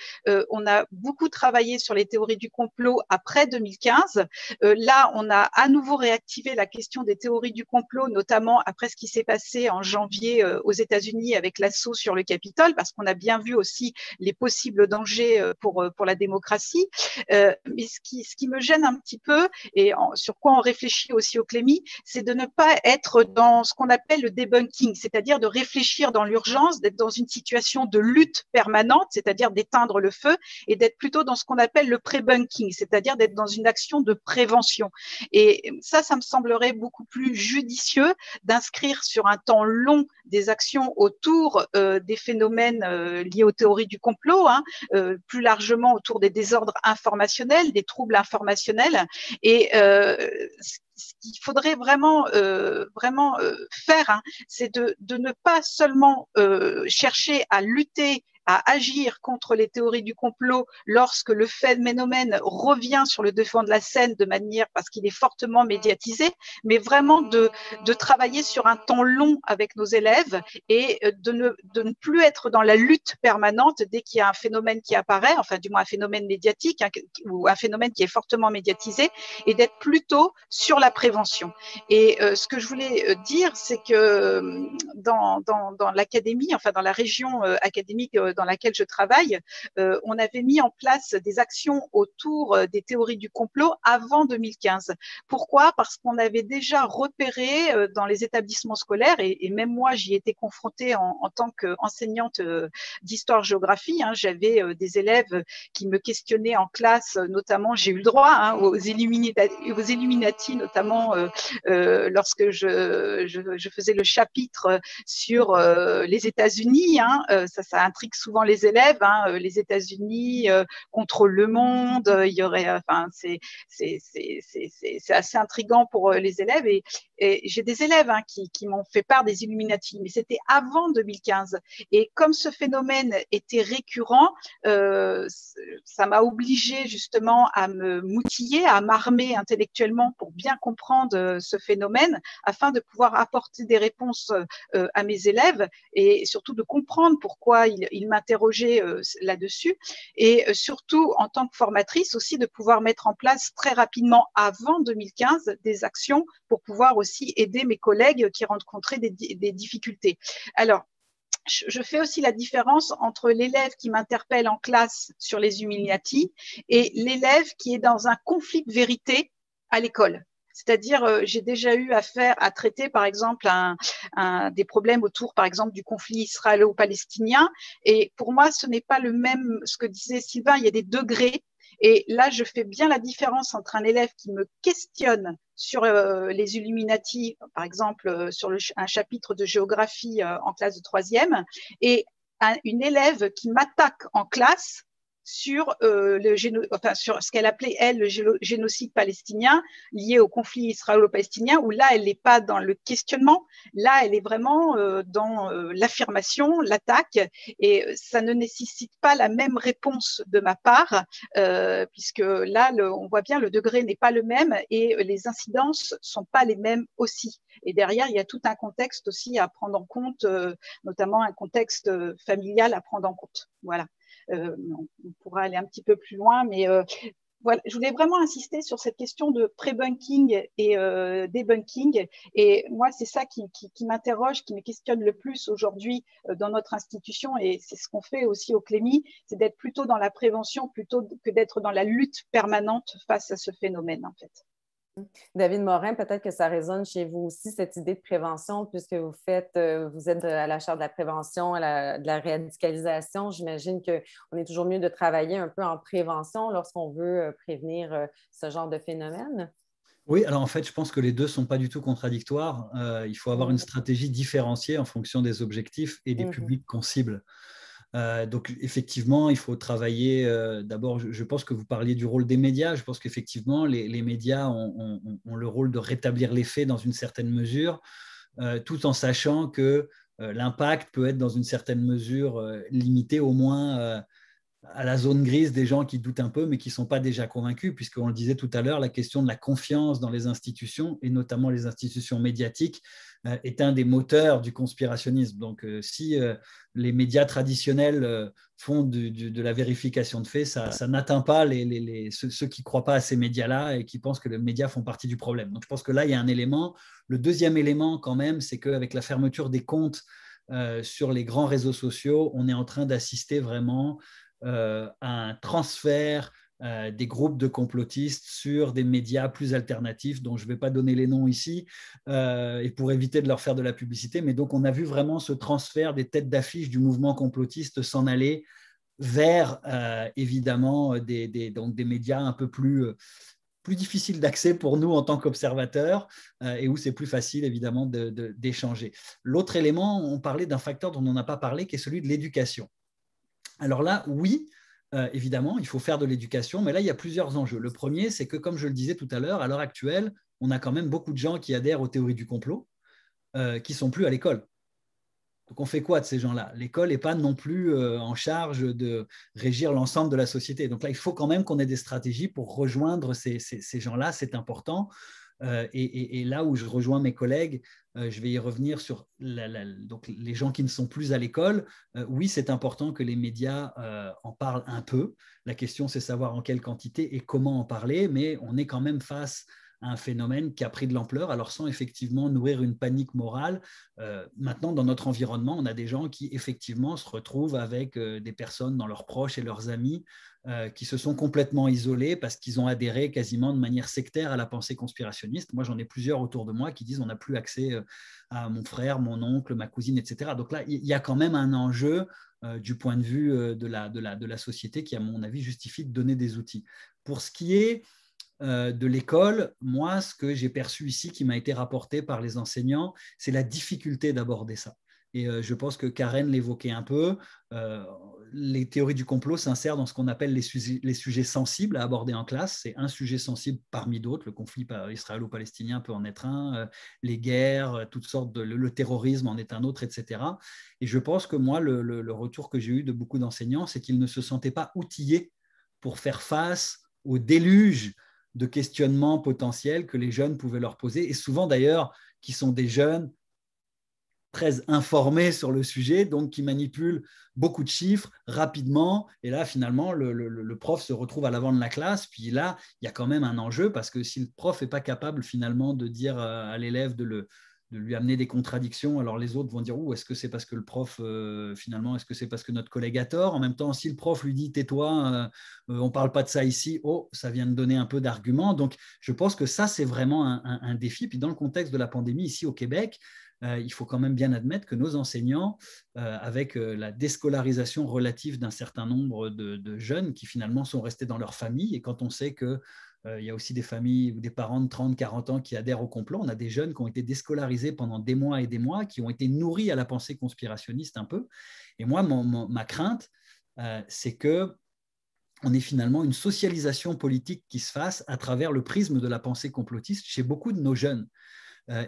on a beaucoup travaillé sur les théories du complot après 2015. Là, on a à nouveau réactivé la question des théories du complot, notamment après ce qui s'est passé en janvier aux États-Unis avec l'assaut sur le Capitole, parce qu'on a bien vu aussi les possibles dangers pour la démocratie. Mais ce qui me gêne un petit peu, et sur quoi on réfléchit aussi au CLEMI, c'est de ne pas être dans ce qu'on appelle le debunking, c'est-à-dire de réfléchir dans l'urgence, d'être dans une situation de lutte permanente, c'est-à-dire d'éteindre le feu, et d'être plutôt dans ce qu'on appelle le pré-bunking, c'est-à-dire d'être dans une action de prévention. Et ça me semblerait beaucoup plus judicieux d'inscrire sur un temps long des actions autour des phénomènes liés aux théories du complot, plus largement autour des désordres informationnels, des troubles informationnels. Et ce qu'il faudrait vraiment faire, c'est de ne pas seulement chercher à lutter, à agir contre les théories du complot lorsque le phénomène revient sur le devant de la scène de manière parce qu'il est fortement médiatisé, mais vraiment de travailler sur un temps long avec nos élèves et de ne plus être dans la lutte permanente dès qu'il y a un phénomène qui apparaît, enfin du moins un phénomène médiatique ou un phénomène qui est fortement médiatisé, et d'être plutôt sur la prévention. Et ce que je voulais dire, c'est que dans l'académie, enfin dans la région académique dans laquelle je travaille, on avait mis en place des actions autour des théories du complot avant 2015. Pourquoi? Parce qu'on avait déjà repéré dans les établissements scolaires, et même moi j'y étais confrontée en tant qu'enseignante d'histoire-géographie, j'avais des élèves qui me questionnaient en classe, notamment j'ai eu le droit aux Illuminati, notamment lorsque je faisais le chapitre sur les États-Unis. Ça intrigue souvent les élèves. Les États-Unis contre le monde. Il y aurait, enfin, c'est assez intriguant pour les élèves. Et j'ai des élèves qui m'ont fait part des Illuminati, mais c'était avant 2015. Et comme ce phénomène était récurrent, ça m'a obligée justement à me m'outiller, à m'armer intellectuellement pour bien comprendre ce phénomène, afin de pouvoir apporter des réponses à mes élèves et surtout de comprendre pourquoi ils m'interrogeaient là-dessus, et surtout en tant que formatrice aussi de pouvoir mettre en place très rapidement avant 2015 des actions pour pouvoir aussi aider mes collègues qui rencontraient des difficultés. Alors, je fais aussi la différence entre l'élève qui m'interpelle en classe sur les Illuminati et l'élève qui est dans un conflit de vérité à l'école. C'est-à-dire, j'ai déjà eu affaire à traiter, par exemple, des problèmes autour, par exemple, du conflit israélo-palestinien. Et pour moi, ce n'est pas le même, ce que disait Sylvain, il y a des degrés. Et là, je fais bien la différence entre un élève qui me questionne sur les Illuminati, par exemple, sur un chapitre de géographie en classe de troisième, et une élève qui m'attaque en classe sur, sur ce qu'elle appelait, elle, le génocide palestinien lié au conflit israélo-palestinien, où là, elle n'est pas dans le questionnement, là, elle est vraiment dans l'affirmation, l'attaque, et ça ne nécessite pas la même réponse de ma part, puisque là, on voit bien, le degré n'est pas le même et les incidences ne sont pas les mêmes aussi. Et derrière, il y a tout un contexte aussi à prendre en compte, notamment un contexte familial à prendre en compte. Voilà. On pourra aller un petit peu plus loin, mais voilà, je voulais vraiment insister sur cette question de pré-bunking et débunking. Et moi, c'est ça qui m'interroge, qui me questionne le plus aujourd'hui dans notre institution. Et c'est ce qu'on fait aussi au Clémy, c'est d'être plutôt dans la prévention plutôt que d'être dans la lutte permanente face à ce phénomène, en fait. David Morin, peut-être que ça résonne chez vous aussi, cette idée de prévention, puisque vous êtes à la chaire de la prévention, de la radicalisation. J'imagine qu'on est toujours mieux de travailler un peu en prévention lorsqu'on veut prévenir ce genre de phénomène. Oui, alors en fait, je pense que les deux ne sont pas du tout contradictoires. Il faut avoir une stratégie différenciée en fonction des objectifs et des publics qu'on cible. Donc effectivement, il faut travailler. D'abord, je pense que vous parliez du rôle des médias. Je pense qu'effectivement, les médias ont le rôle de rétablir les faits dans une certaine mesure, tout en sachant que l'impact peut être dans une certaine mesure limité au moins à la zone grise des gens qui doutent un peu, mais qui ne sont pas déjà convaincus, puisqu'on le disait tout à l'heure, la question de la confiance dans les institutions, et notamment les institutions médiatiques, est un des moteurs du conspirationnisme. Donc, si les médias traditionnels font de la vérification de faits, ça n'atteint pas ceux qui ne croient pas à ces médias-là et qui pensent que les médias font partie du problème. Donc, je pense que là, il y a un élément. Le deuxième élément, quand même, c'est qu'avec la fermeture des comptes sur les grands réseaux sociaux, on est en train d'assister vraiment un transfert des groupes de complotistes sur des médias plus alternatifs, dont je ne vais pas donner les noms ici, et pour éviter de leur faire de la publicité. Mais donc, on a vu vraiment ce transfert des têtes d'affiche du mouvement complotiste s'en aller vers, évidemment, donc des médias un peu plus difficiles d'accès pour nous en tant qu'observateurs et où c'est plus facile, évidemment, d'échanger. L'autre élément, on parlait d'un facteur dont on n'a pas parlé, qui est celui de l'éducation. Alors là, oui, évidemment, il faut faire de l'éducation, mais là, il y a plusieurs enjeux. Le premier, c'est que, comme je le disais tout à l'heure, à l'heure actuelle, on a quand même beaucoup de gens qui adhèrent aux théories du complot, qui ne sont plus à l'école. Donc, on fait quoi de ces gens-là? L'école n'est pas non plus en charge de régir l'ensemble de la société. Donc là, il faut quand même qu'on ait des stratégies pour rejoindre ces gens-là, c'est important. Et là où je rejoins mes collègues, je vais y revenir sur donc les gens qui ne sont plus à l'école. Oui, c'est important que les médias en parlent un peu. La question, c'est savoir en quelle quantité et comment en parler, mais on est quand même face à un phénomène qui a pris de l'ampleur, alors sans effectivement nourrir une panique morale. Maintenant, dans notre environnement, on a des gens qui effectivement se retrouvent avec des personnes dans leurs proches et leurs amis qui se sont complètement isolés parce qu'ils ont adhéré quasiment de manière sectaire à la pensée conspirationniste. Moi, j'en ai plusieurs autour de moi qui disent on n'a plus accès à mon frère, mon oncle, ma cousine, etc. Donc là, il y a quand même un enjeu du point de vue de la société qui, à mon avis, justifie de donner des outils. Pour ce qui est de l'école, moi, ce que j'ai perçu ici, qui m'a été rapporté par les enseignants, c'est la difficulté d'aborder ça. Et je pense que Karen l'évoquait un peu. Les théories du complot s'insèrent dans ce qu'on appelle les sujets sensibles à aborder en classe. C'est un sujet sensible parmi d'autres. Le conflit israélo-palestinien peut en être un, les guerres, toutes sortes le terrorisme en est un autre, etc. Et je pense que moi, le retour que j'ai eu de beaucoup d'enseignants, c'est qu'ils ne se sentaient pas outillés pour faire face au déluge de questionnements potentiels que les jeunes pouvaient leur poser, et souvent d'ailleurs qui sont des jeunes très informés sur le sujet, donc qui manipulent beaucoup de chiffres rapidement, et là finalement le prof se retrouve à l'avant de la classe, puis là il y a quand même un enjeu, parce que si le prof n'est pas capable finalement de dire à l'élève de lui amener des contradictions, alors les autres vont dire est-ce que c'est parce que le prof, finalement, est-ce que c'est parce que notre collègue a tort? En même temps, si le prof lui dit tais-toi, on ne parle pas de ça ici, ça vient de donner un peu d'arguments. Donc, je pense que ça, c'est vraiment un défi. Puis dans le contexte de la pandémie ici au Québec, il faut quand même bien admettre que nos enseignants, avec la déscolarisation relative d'un certain nombre de jeunes qui finalement sont restés dans leur famille, et quand on sait que il y a aussi des familles ou des parents de 30, 40 ans qui adhèrent au complot. On a des jeunes qui ont été déscolarisés pendant des mois et des mois, qui ont été nourris à la pensée conspirationniste un peu. Et moi, ma crainte, c'est que on est finalement une socialisation politique qui se fasse à travers le prisme de la pensée complotiste chez beaucoup de nos jeunes.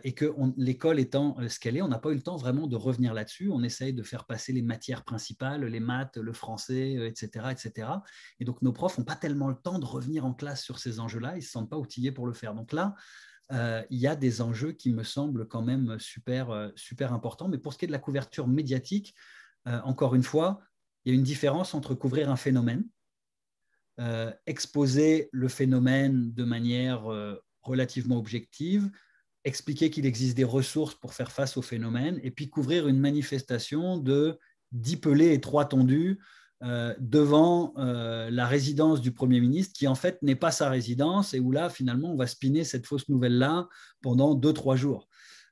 Et que l'école étant ce qu'elle est, on n'a pas eu le temps vraiment de revenir là-dessus. On essaye de faire passer les matières principales, les maths, le français, etc., etc. Et donc, nos profs n'ont pas tellement le temps de revenir en classe sur ces enjeux-là. Ils ne se sentent pas outillés pour le faire. Donc là, il y a des enjeux qui me semblent quand même super, super importants. Mais pour ce qui est de la couverture médiatique, encore une fois, il y a une différence entre couvrir un phénomène, exposer le phénomène de manière relativement objective, expliquer qu'il existe des ressources pour faire face au phénomène, et puis couvrir une manifestation de 10 pelés et 3 tondus devant la résidence du Premier ministre, qui en fait n'est pas sa résidence, et où là, finalement, on va spinner cette fausse nouvelle-là pendant 2-3 jours.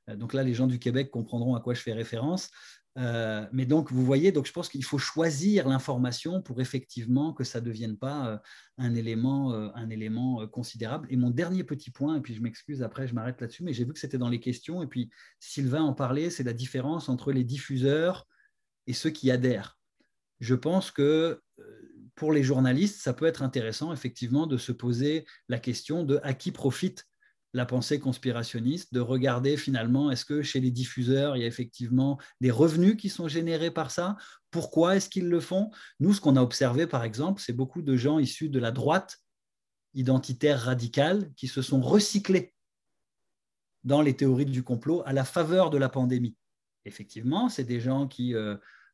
Donc là, les gens du Québec comprendront à quoi je fais référence. Mais donc, vous voyez, donc je pense qu'il faut choisir l'information pour effectivement que ça ne devienne pas un élément considérable. Et mon dernier petit point, et puis je m'excuse, après je m'arrête là-dessus, mais j'ai vu que c'était dans les questions, et puis Sylvain en parlait, c'est la différence entre les diffuseurs et ceux qui adhèrent. Je pense que pour les journalistes, ça peut être intéressant effectivement de se poser la question de à qui profite la pensée conspirationniste, de regarder finalement est-ce que chez les diffuseurs, il y a effectivement des revenus qui sont générés par ça. Pourquoi est-ce qu'ils le font? Nous, ce qu'on a observé, par exemple, c'est beaucoup de gens issus de la droite identitaire radicale qui se sont recyclés dans les théories du complot à la faveur de la pandémie. Effectivement, c'est des gens qui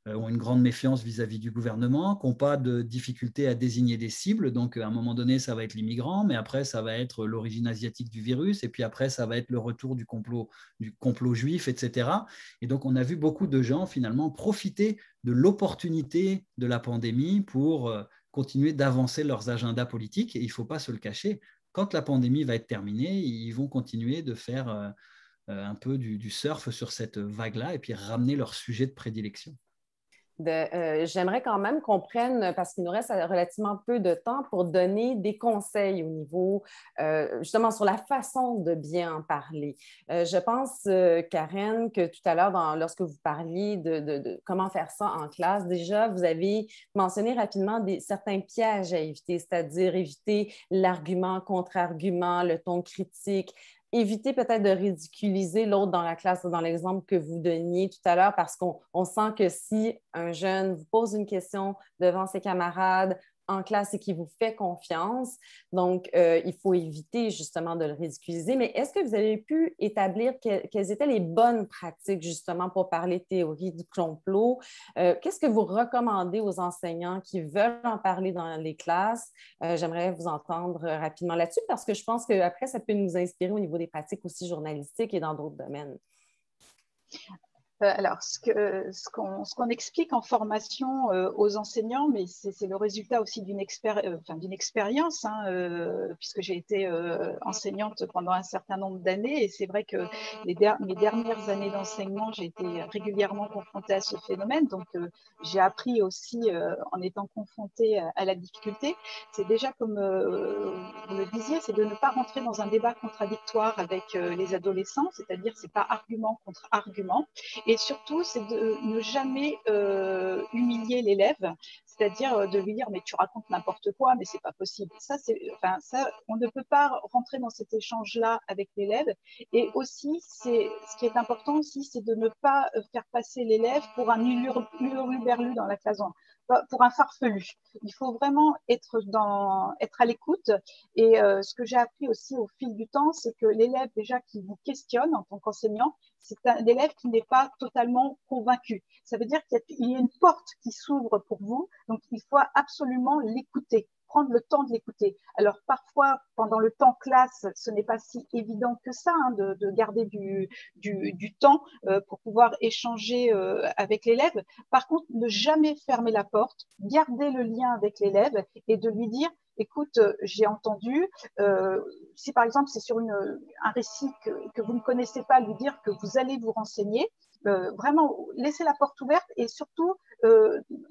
ont une grande méfiance vis-à-vis du gouvernement, qui n'ont pas de difficulté à désigner des cibles. Donc, à un moment donné, ça va être les migrants, mais après, ça va être l'origine asiatique du virus, et puis après, ça va être le retour du complot juif, etc. Et donc, on a vu beaucoup de gens, finalement, profiter de l'opportunité de la pandémie pour continuer d'avancer leurs agendas politiques. Et il ne faut pas se le cacher. Quand la pandémie va être terminée, ils vont continuer de faire un peu du surf sur cette vague-là et puis ramener leur sujet de prédilection. J'aimerais quand même qu'on prenne, parce qu'il nous reste relativement peu de temps, pour donner des conseils au niveau, justement, sur la façon de bien en parler. Je pense, Karen, que tout à l'heure, lorsque vous parliez de comment faire ça en classe, déjà, vous avez mentionné rapidement certains pièges à éviter, c'est-à-dire éviter l'argument, contre-argument, le ton critique, éviter peut-être de ridiculiser l'autre dans la classe, dans l'exemple que vous donniez tout à l'heure, parce qu'on sent que si un jeune vous pose une question devant ses camarades en classe et qu'il vous fait confiance, donc il faut éviter justement de le ridiculiser. Mais est-ce que vous avez pu établir quelles étaient les bonnes pratiques justement pour parler théorie du complot? Qu'est-ce que vous recommandez aux enseignants qui veulent en parler dans les classes? J'aimerais vous entendre rapidement là-dessus parce que je pense qu'après, ça peut nous inspirer au niveau des pratiques aussi journalistiques et dans d'autres domaines. Alors, ce qu'on explique en formation aux enseignants, mais c'est le résultat aussi d'une expérience, hein, puisque j'ai été enseignante pendant un certain nombre d'années, et c'est vrai que mes dernières années d'enseignement, j'ai été régulièrement confrontée à ce phénomène, donc j'ai appris aussi en étant confrontée à la difficulté. C'est déjà, comme vous le disiez, c'est de ne pas rentrer dans un débat contradictoire avec les adolescents, c'est-à-dire c'est pas argument contre argument. Et surtout, c'est de ne jamais humilier l'élève, c'est-à-dire de lui dire mais tu racontes n'importe quoi, mais c'est pas possible. Ça, on ne peut pas rentrer dans cet échange-là avec l'élève. Et aussi, ce qui est important aussi, c'est de ne pas faire passer l'élève pour un hurluberlu dans la classe, pour un farfelu. Il faut vraiment être à l'écoute. Et ce que j'ai appris aussi au fil du temps, c'est que l'élève déjà qui vous questionne en tant qu'enseignant, c'est un élève qui n'est pas totalement convaincu. Ça veut dire qu'il y a une porte qui s'ouvre pour vous, donc il faut absolument l'écouter, prendre le temps de l'écouter. Alors parfois, pendant le temps classe, ce n'est pas si évident que ça, hein, de garder du temps pour pouvoir échanger avec l'élève. Par contre, ne jamais fermer la porte, garder le lien avec l'élève et de lui dire écoute, j'ai entendu, si par exemple c'est sur un récit que vous ne connaissez pas, lui dire que vous allez vous renseigner, vraiment laisser la porte ouverte et surtout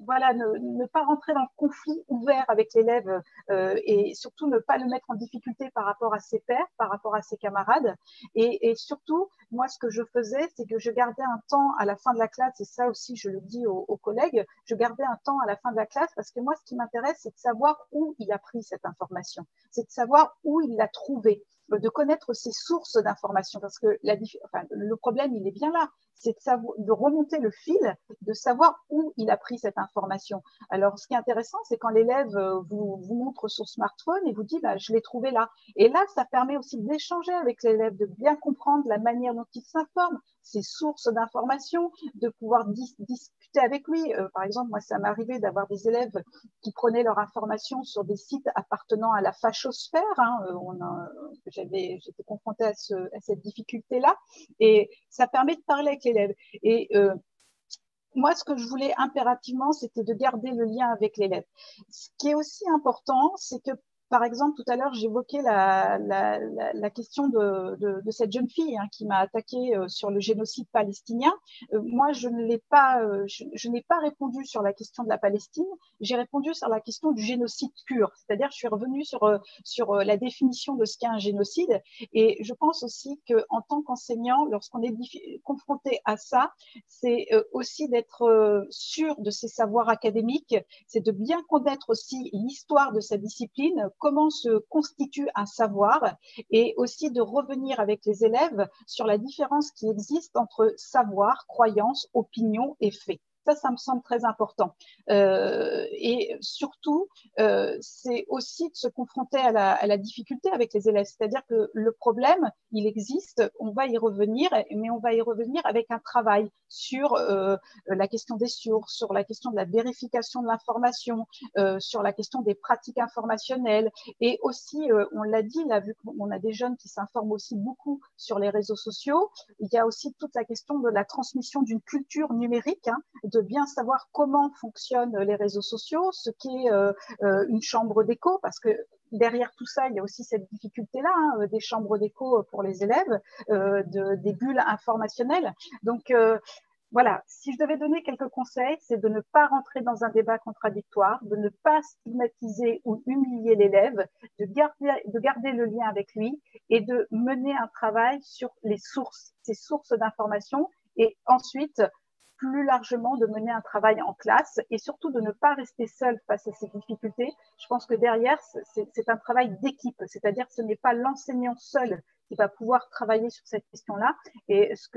voilà, ne pas rentrer dans le conflit ouvert avec l'élève et surtout ne pas le mettre en difficulté par rapport à ses pairs, par rapport à ses camarades. Et surtout, moi, ce que je faisais, c'est que je gardais un temps à la fin de la classe, et ça aussi, je le dis aux collègues, je gardais un temps à la fin de la classe parce que moi, ce qui m'intéresse, c'est de savoir où il a pris cette information, c'est de savoir où il l'a trouvée, de connaître ses sources d'information, parce que le problème, il est bien là, c'est de remonter le fil, de savoir où il a pris cette information. Alors, ce qui est intéressant, c'est quand l'élève vous montre son smartphone et vous dit, bah, je l'ai trouvé là. Et là, ça permet aussi d'échanger avec l'élève, de bien comprendre la manière dont il s'informe, ses sources d'information, de pouvoir discuter avec lui. Par exemple, moi, ça m'est arrivé d'avoir des élèves qui prenaient leur information sur des sites appartenant à la fachosphère. Hein. J'étais confrontée à cette difficulté-là. Et ça permet de parler avec l'élève. Et moi, ce que je voulais impérativement, c'était de garder le lien avec l'élève. Ce qui est aussi important, c'est que, par exemple, tout à l'heure, j'évoquais la question de cette jeune fille qui m'a attaquée sur le génocide palestinien. Moi, je n'ai pas répondu sur la question de la Palestine, j'ai répondu sur la question du génocide pur. C'est-à-dire, je suis revenue sur la définition de ce qu'est un génocide. Et je pense aussi qu'en tant qu'enseignant, lorsqu'on est confronté à ça, c'est aussi d'être sûr de ses savoirs académiques, c'est de bien connaître aussi l'histoire de sa discipline, comment se constitue un savoir, et aussi de revenir avec les élèves sur la différence qui existe entre savoir, croyance, opinion et fait. Ça me semble très important. Et surtout, c'est aussi de se confronter à la difficulté avec les élèves. C'est-à-dire que le problème, il existe, on va y revenir, mais on va y revenir avec un travail sur la question des sources, sur la question de la vérification de l'information, sur la question des pratiques informationnelles. Et aussi, on l'a dit, là, vu qu'on a des jeunes qui s'informent aussi beaucoup sur les réseaux sociaux, il y a aussi toute la question de la transmission d'une culture numérique, de bien savoir comment fonctionnent les réseaux sociaux, ce qu'est une chambre d'écho, parce que derrière tout ça, il y a aussi cette difficulté-là, des chambres d'écho pour les élèves, des bulles informationnelles. Donc, voilà, si je devais donner quelques conseils, c'est de ne pas rentrer dans un débat contradictoire, de ne pas stigmatiser ou humilier l'élève, de garder le lien avec lui et de mener un travail sur les sources, ses sources d'information, et ensuite, plus largement, de mener un travail en classe et surtout de ne pas rester seul face à ces difficultés. Je pense que derrière, c'est un travail d'équipe, c'est-à-dire que ce n'est pas l'enseignant seul qui va pouvoir travailler sur cette question-là. Et ce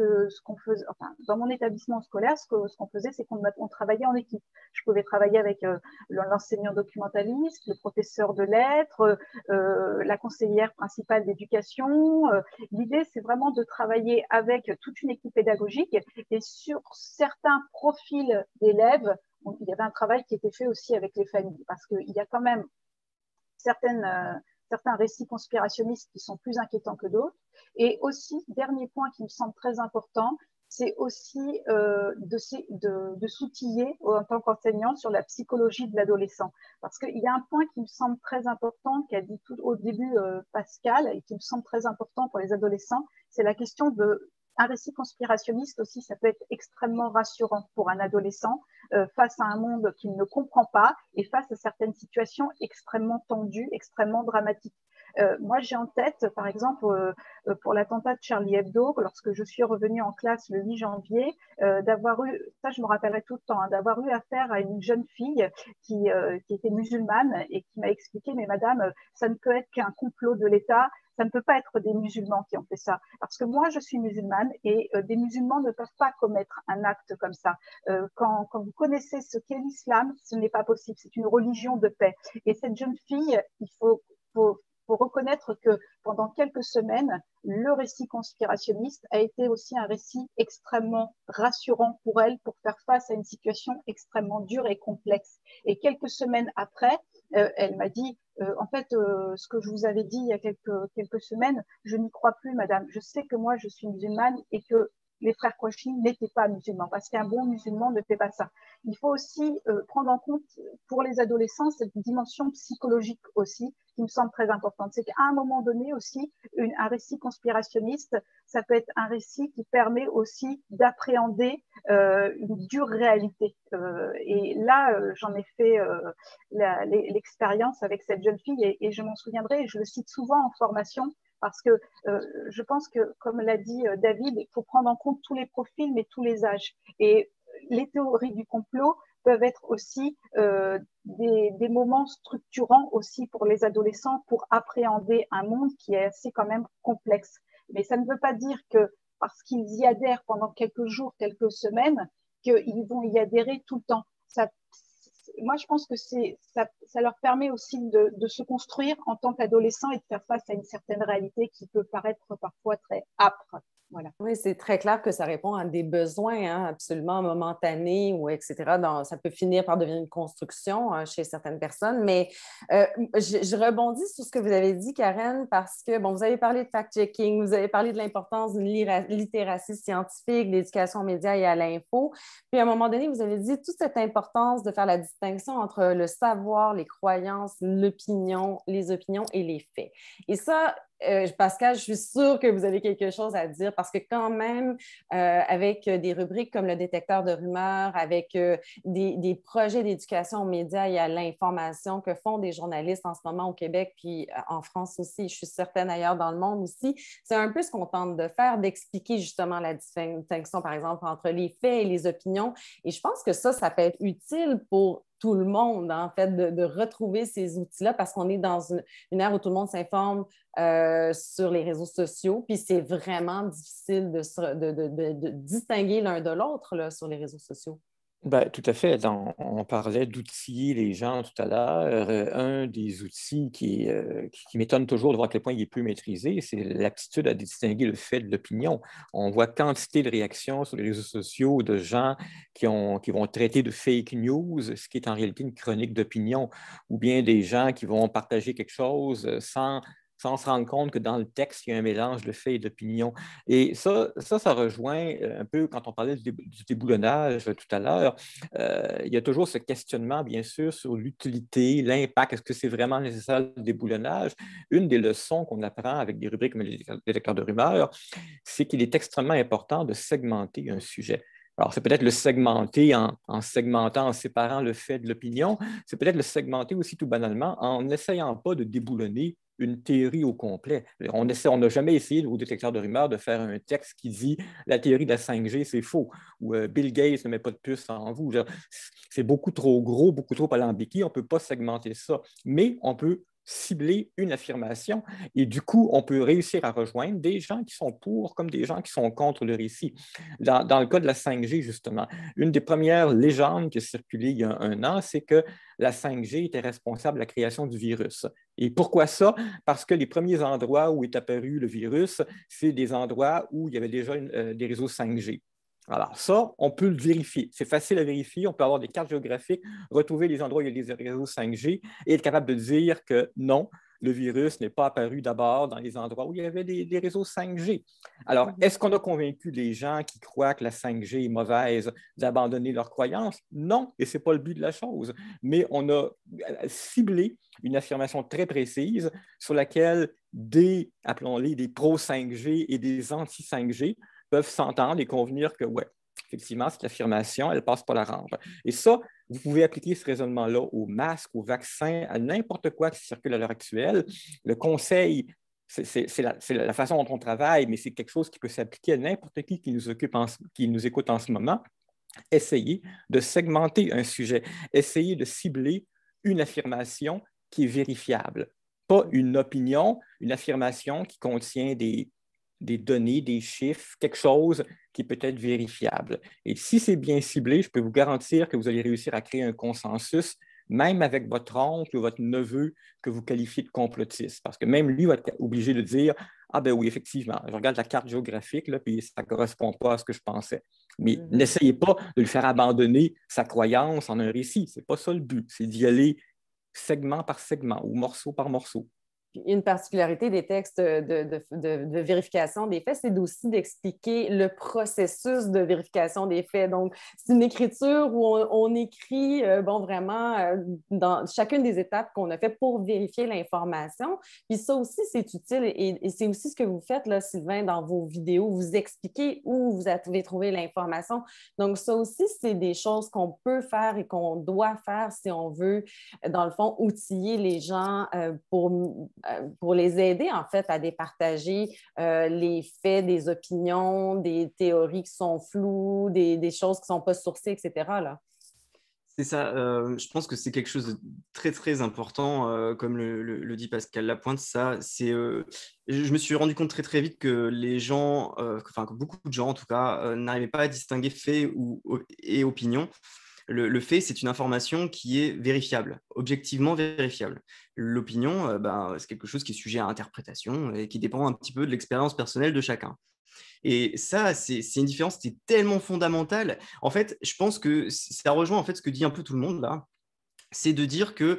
qu'on faisait, enfin, dans mon établissement scolaire, ce qu'on faisait, c'est qu'on travaillait en équipe. Je pouvais travailler avec l'enseignant documentaliste, le professeur de lettres, la conseillère principale d'éducation. L'idée, c'est vraiment de travailler avec toute une équipe pédagogique et sur certains profils d'élèves, il y avait un travail qui était fait aussi avec les familles parce qu'il y a quand même certains récits conspirationnistes qui sont plus inquiétants que d'autres. Et aussi, dernier point qui me semble très important, c'est aussi de s'outiller en tant qu'enseignant sur la psychologie de l'adolescent. Parce qu'il y a un point qui me semble très important, qu'a dit tout au début Pascal, et qui me semble très important pour les adolescents, c'est la question un récit conspirationniste aussi, ça peut être extrêmement rassurant pour un adolescent face à un monde qu'il ne comprend pas et face à certaines situations extrêmement tendues, extrêmement dramatiques. Moi, j'ai en tête, par exemple, pour l'attentat de Charlie Hebdo, lorsque je suis revenue en classe le 8 janvier, d'avoir eu, ça je me rappellerai tout le temps, d'avoir eu affaire à une jeune fille qui était musulmane et qui m'a expliqué, mais madame, ça ne peut être qu'un complot de l'État, ça ne peut pas être des musulmans qui ont fait ça. Parce que moi, je suis musulmane et des musulmans ne peuvent pas commettre un acte comme ça. Quand vous connaissez ce qu'est l'islam, ce n'est pas possible. C'est une religion de paix. Et cette jeune fille, il faut reconnaître que pendant quelques semaines, le récit conspirationniste a été aussi un récit extrêmement rassurant pour elle, pour faire face à une situation extrêmement dure et complexe. Et quelques semaines après, elle m'a dit, en fait, ce que je vous avais dit il y a quelques semaines, je n'y crois plus, madame. Je sais que moi, je suis musulmane et que les frères Kouachi n'étaient pas musulmans, parce qu'un bon musulman ne fait pas ça. Il faut aussi prendre en compte pour les adolescents cette dimension psychologique aussi, qui me semble très importante. C'est qu'à un moment donné aussi, un récit conspirationniste, ça peut être un récit qui permet aussi d'appréhender une dure réalité. Et là, j'en ai fait l'expérience avec cette jeune fille et je m'en souviendrai, je le cite souvent en formation, parce que je pense que, comme l'a dit David, il faut prendre en compte tous les profils, mais tous les âges. Et les théories du complot peuvent être aussi des moments structurants aussi pour les adolescents pour appréhender un monde qui est assez quand même complexe. Mais ça ne veut pas dire que parce qu'ils y adhèrent pendant quelques jours, quelques semaines, qu'ils vont y adhérer tout le temps. Moi, je pense que ça leur permet aussi de se construire en tant qu'adolescents et de faire face à une certaine réalité qui peut paraître parfois très âpre. Voilà. Oui, c'est très clair que ça répond à des besoins absolument momentanés ou etc. Ça peut finir par devenir une construction chez certaines personnes. Mais je rebondis sur ce que vous avez dit, Karen, parce que bon, vous avez parlé de fact-checking, vous avez parlé de l'importance d'une littératie scientifique, d'éducation aux médias et à l'info. Puis à un moment donné, vous avez dit toute cette importance de faire la distinction entre le savoir, les croyances, l'opinion, les opinions et les faits. Et ça, Pascal, je suis sûre que vous avez quelque chose à dire parce que quand même, avec des rubriques comme le détecteur de rumeurs, avec des projets d'éducation aux médias et à l'information que font des journalistes en ce moment au Québec, puis en France aussi, je suis certaine ailleurs dans le monde aussi, c'est un peu ce qu'on tente de faire, d'expliquer justement la distinction, par exemple, entre les faits et les opinions. Et je pense que ça peut être utile pour tout le monde, en fait, de retrouver ces outils-là parce qu'on est dans une ère où tout le monde s'informe sur les réseaux sociaux, puis c'est vraiment difficile de distinguer l'un de l'autre là, sur les réseaux sociaux. Ben, tout à fait. On parlait d'outiller les gens tout à l'heure. Un des outils qui m'étonne toujours de voir à quel point il est peu maîtrisé, c'est l'aptitude à distinguer le fait de l'opinion. On voit quantité de réactions sur les réseaux sociaux de gens qui vont traiter de fake news, ce qui est en réalité une chronique d'opinion, ou bien des gens qui vont partager quelque chose sans se rendre compte que dans le texte, il y a un mélange de faits et d'opinions. Et ça rejoint un peu, quand on parlait du déboulonnage tout à l'heure, il y a toujours ce questionnement, bien sûr, sur l'utilité, l'impact. Est-ce que c'est vraiment nécessaire le déboulonnage? Une des leçons qu'on apprend avec des rubriques comme les détecteurs de rumeurs, c'est qu'il est extrêmement important de segmenter un sujet. Alors, c'est peut-être le segmenter en segmentant, en séparant le fait de l'opinion. C'est peut-être le segmenter aussi tout banalement en n'essayant pas de déboulonner une théorie au complet. On n'a jamais essayé au détecteur de rumeurs de faire un texte qui dit la théorie de la 5G, c'est faux, ou Bill Gates ne met pas de puce en vous. C'est beaucoup trop gros, beaucoup trop alambiqué. On ne peut pas segmenter ça, mais on peut cibler une affirmation et du coup, on peut réussir à rejoindre des gens qui sont pour comme des gens qui sont contre le récit. Dans le cas de la 5G, justement, une des premières légendes qui a circulé il y a un an, c'est que la 5G était responsable de la création du virus. Et pourquoi ça? Parce que les premiers endroits où est apparu le virus, c'est des endroits où il y avait déjà des réseaux 5G. Alors ça, on peut le vérifier. C'est facile à vérifier. On peut avoir des cartes géographiques, retrouver les endroits où il y a des réseaux 5G et être capable de dire que non, le virus n'est pas apparu d'abord dans les endroits où il y avait des réseaux 5G. Alors, est-ce qu'on a convaincu les gens qui croient que la 5G est mauvaise d'abandonner leurs croyances? Non, et ce n'est pas le but de la chose. Mais on a ciblé une affirmation très précise sur laquelle appelons-les des pro-5G et des anti-5G peuvent s'entendre et convenir que, ouais, effectivement, cette affirmation, elle ne passe pas la rampe. Et ça, vous pouvez appliquer ce raisonnement-là aux masques, aux vaccins, à n'importe quoi qui circule à l'heure actuelle. Le conseil, c'est la façon dont on travaille, mais c'est quelque chose qui peut s'appliquer à n'importe qui qui nous écoute en ce moment. Essayez de segmenter un sujet, essayez de cibler une affirmation qui est vérifiable. Pas une opinion, une affirmation qui contient des données, des chiffres, quelque chose qui peut être vérifiable. Et si c'est bien ciblé, je peux vous garantir que vous allez réussir à créer un consensus, même avec votre oncle ou votre neveu que vous qualifiez de complotiste. Parce que même lui va être obligé de dire « Ah ben oui, effectivement, je regarde la carte géographique, là, puis ça ne correspond pas à ce que je pensais. » Mais n'essayez pas de lui faire abandonner sa croyance en un récit. Ce n'est pas ça le but. C'est d'y aller segment par segment ou morceau par morceau. Puis une particularité des textes de vérification des faits, c'est aussi d'expliquer le processus de vérification des faits. Donc, c'est une écriture où on écrit vraiment dans chacune des étapes qu'on a fait pour vérifier l'information. Puis ça aussi, c'est utile et c'est aussi ce que vous faites, là, Sylvain, dans vos vidéos. Vous expliquez où vous avez trouvé l'information. Donc, ça aussi, c'est des choses qu'on peut faire et qu'on doit faire si on veut, dans le fond, outiller les gens pour les aider, en fait, à départager les faits, des opinions, des théories qui sont floues, des choses qui ne sont pas sourcées, etc. Là. C'est ça, je pense que c'est quelque chose de très très important, comme le dit Pascal Lapointe, ça, je me suis rendu compte très très vite que les gens, que beaucoup de gens en tout cas, n'arrivaient pas à distinguer faits et opinions. Le fait, c'est une information qui est vérifiable, objectivement vérifiable. L'opinion, c'est quelque chose qui est sujet à interprétation et qui dépend un petit peu de l'expérience personnelle de chacun. Et ça, c'est une différence qui est tellement fondamentale. En fait, je pense que ça rejoint en fait ce que dit un peu tout le monde là, c'est de dire que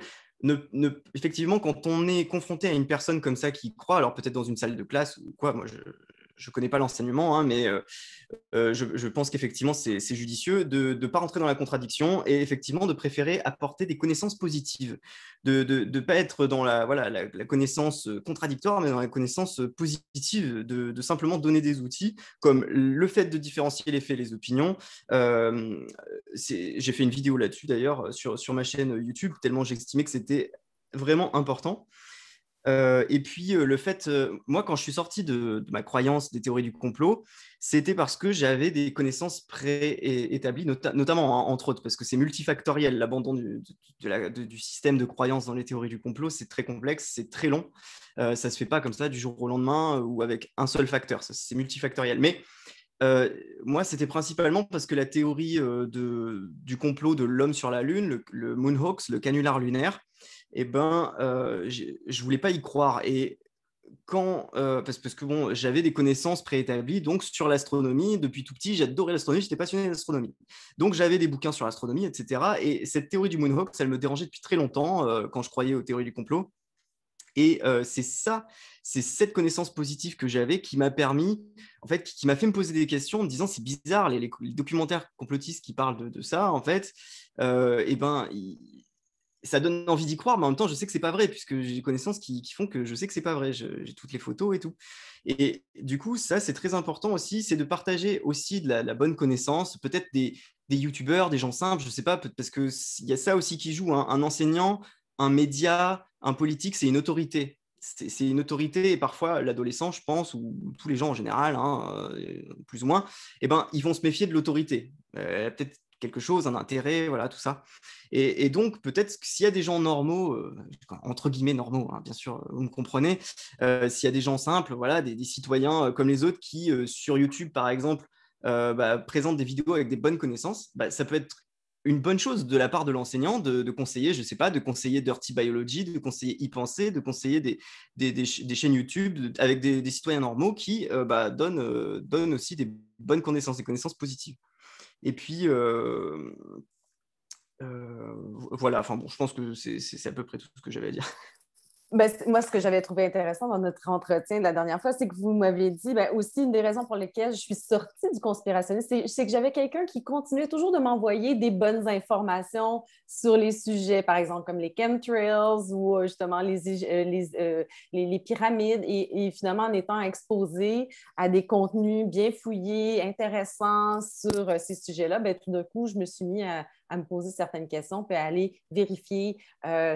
effectivement, quand on est confronté à une personne comme ça qui croit, alors peut-être dans une salle de classe ou quoi, moi je ne connais pas l'enseignement, hein, mais je pense qu'effectivement c'est judicieux de ne pas rentrer dans la contradiction et effectivement de préférer apporter des connaissances positives, de ne pas être dans la connaissance contradictoire, mais dans la connaissance positive, de simplement donner des outils comme le fait de différencier les faits et les opinions. J'ai fait une vidéo là-dessus d'ailleurs sur ma chaîne YouTube, tellement j'estimais que c'était vraiment important. Et puis le fait, moi quand je suis sorti de ma croyance des théories du complot, c'était parce que j'avais des connaissances préétablies, notamment entre autres, parce que c'est multifactoriel, l'abandon du système de croyance dans les théories du complot, c'est très complexe, c'est très long, ça se fait pas comme ça du jour au lendemain ou avec un seul facteur, c'est multifactoriel. Mais moi, c'était principalement parce que la théorie du complot de l'homme sur la Lune, le moonhoax, le canular lunaire, je ne voulais pas y croire. Et parce que bon, j'avais des connaissances préétablies donc sur l'astronomie. Depuis tout petit, j'adorais l'astronomie, j'étais passionné d'astronomie. Donc j'avais des bouquins sur l'astronomie, etc. Et cette théorie du moonhoax, elle me dérangeait depuis très longtemps quand je croyais aux théories du complot. Et c'est cette connaissance positive que j'avais qui m'a permis, en fait, qui m'a fait me poser des questions en me disant c'est bizarre, les documentaires complotistes qui parlent de ça, en fait, ça donne envie d'y croire, mais en même temps, je sais que c'est pas vrai, puisque j'ai des connaissances qui font que je sais que c'est pas vrai. J'ai toutes les photos et tout. Et du coup, ça, c'est très important aussi, c'est de partager aussi de la bonne connaissance, peut-être des youtubeurs, des gens simples, je sais pas, parce qu'il y a ça aussi qui joue, hein. Un enseignant, un média, un politique, c'est une autorité. C'est une autorité, et parfois l'adolescent, je pense, ou tous les gens en général, hein, plus ou moins, ils vont se méfier de l'autorité. Peut-être quelque chose, un intérêt, voilà, tout ça. Et donc, peut-être que s'il y a des gens normaux, entre guillemets normaux, hein, bien sûr, vous me comprenez, s'il y a des gens simples, voilà, des citoyens comme les autres qui, sur YouTube, par exemple, présentent des vidéos avec des bonnes connaissances, ça peut être une bonne chose de la part de l'enseignant de conseiller, je ne sais pas, de conseiller Dirty Biology, de conseiller y-penser, de conseiller des chaînes YouTube avec des citoyens normaux qui donnent aussi des bonnes connaissances, des connaissances positives. Et puis, voilà, enfin bon, je pense que c'est à peu près tout ce que j'avais à dire. Moi, ce que j'avais trouvé intéressant dans notre entretien de la dernière fois, c'est que vous m'aviez dit aussi une des raisons pour lesquelles je suis sortie du conspirationnisme, c'est que j'avais quelqu'un qui continuait toujours de m'envoyer des bonnes informations sur les sujets, par exemple, comme les chemtrails ou justement les pyramides. Et finalement, en étant exposé à des contenus bien fouillés, intéressants sur ces sujets-là, tout d'un coup, je me suis mis à me poser certaines questions, puis à aller vérifier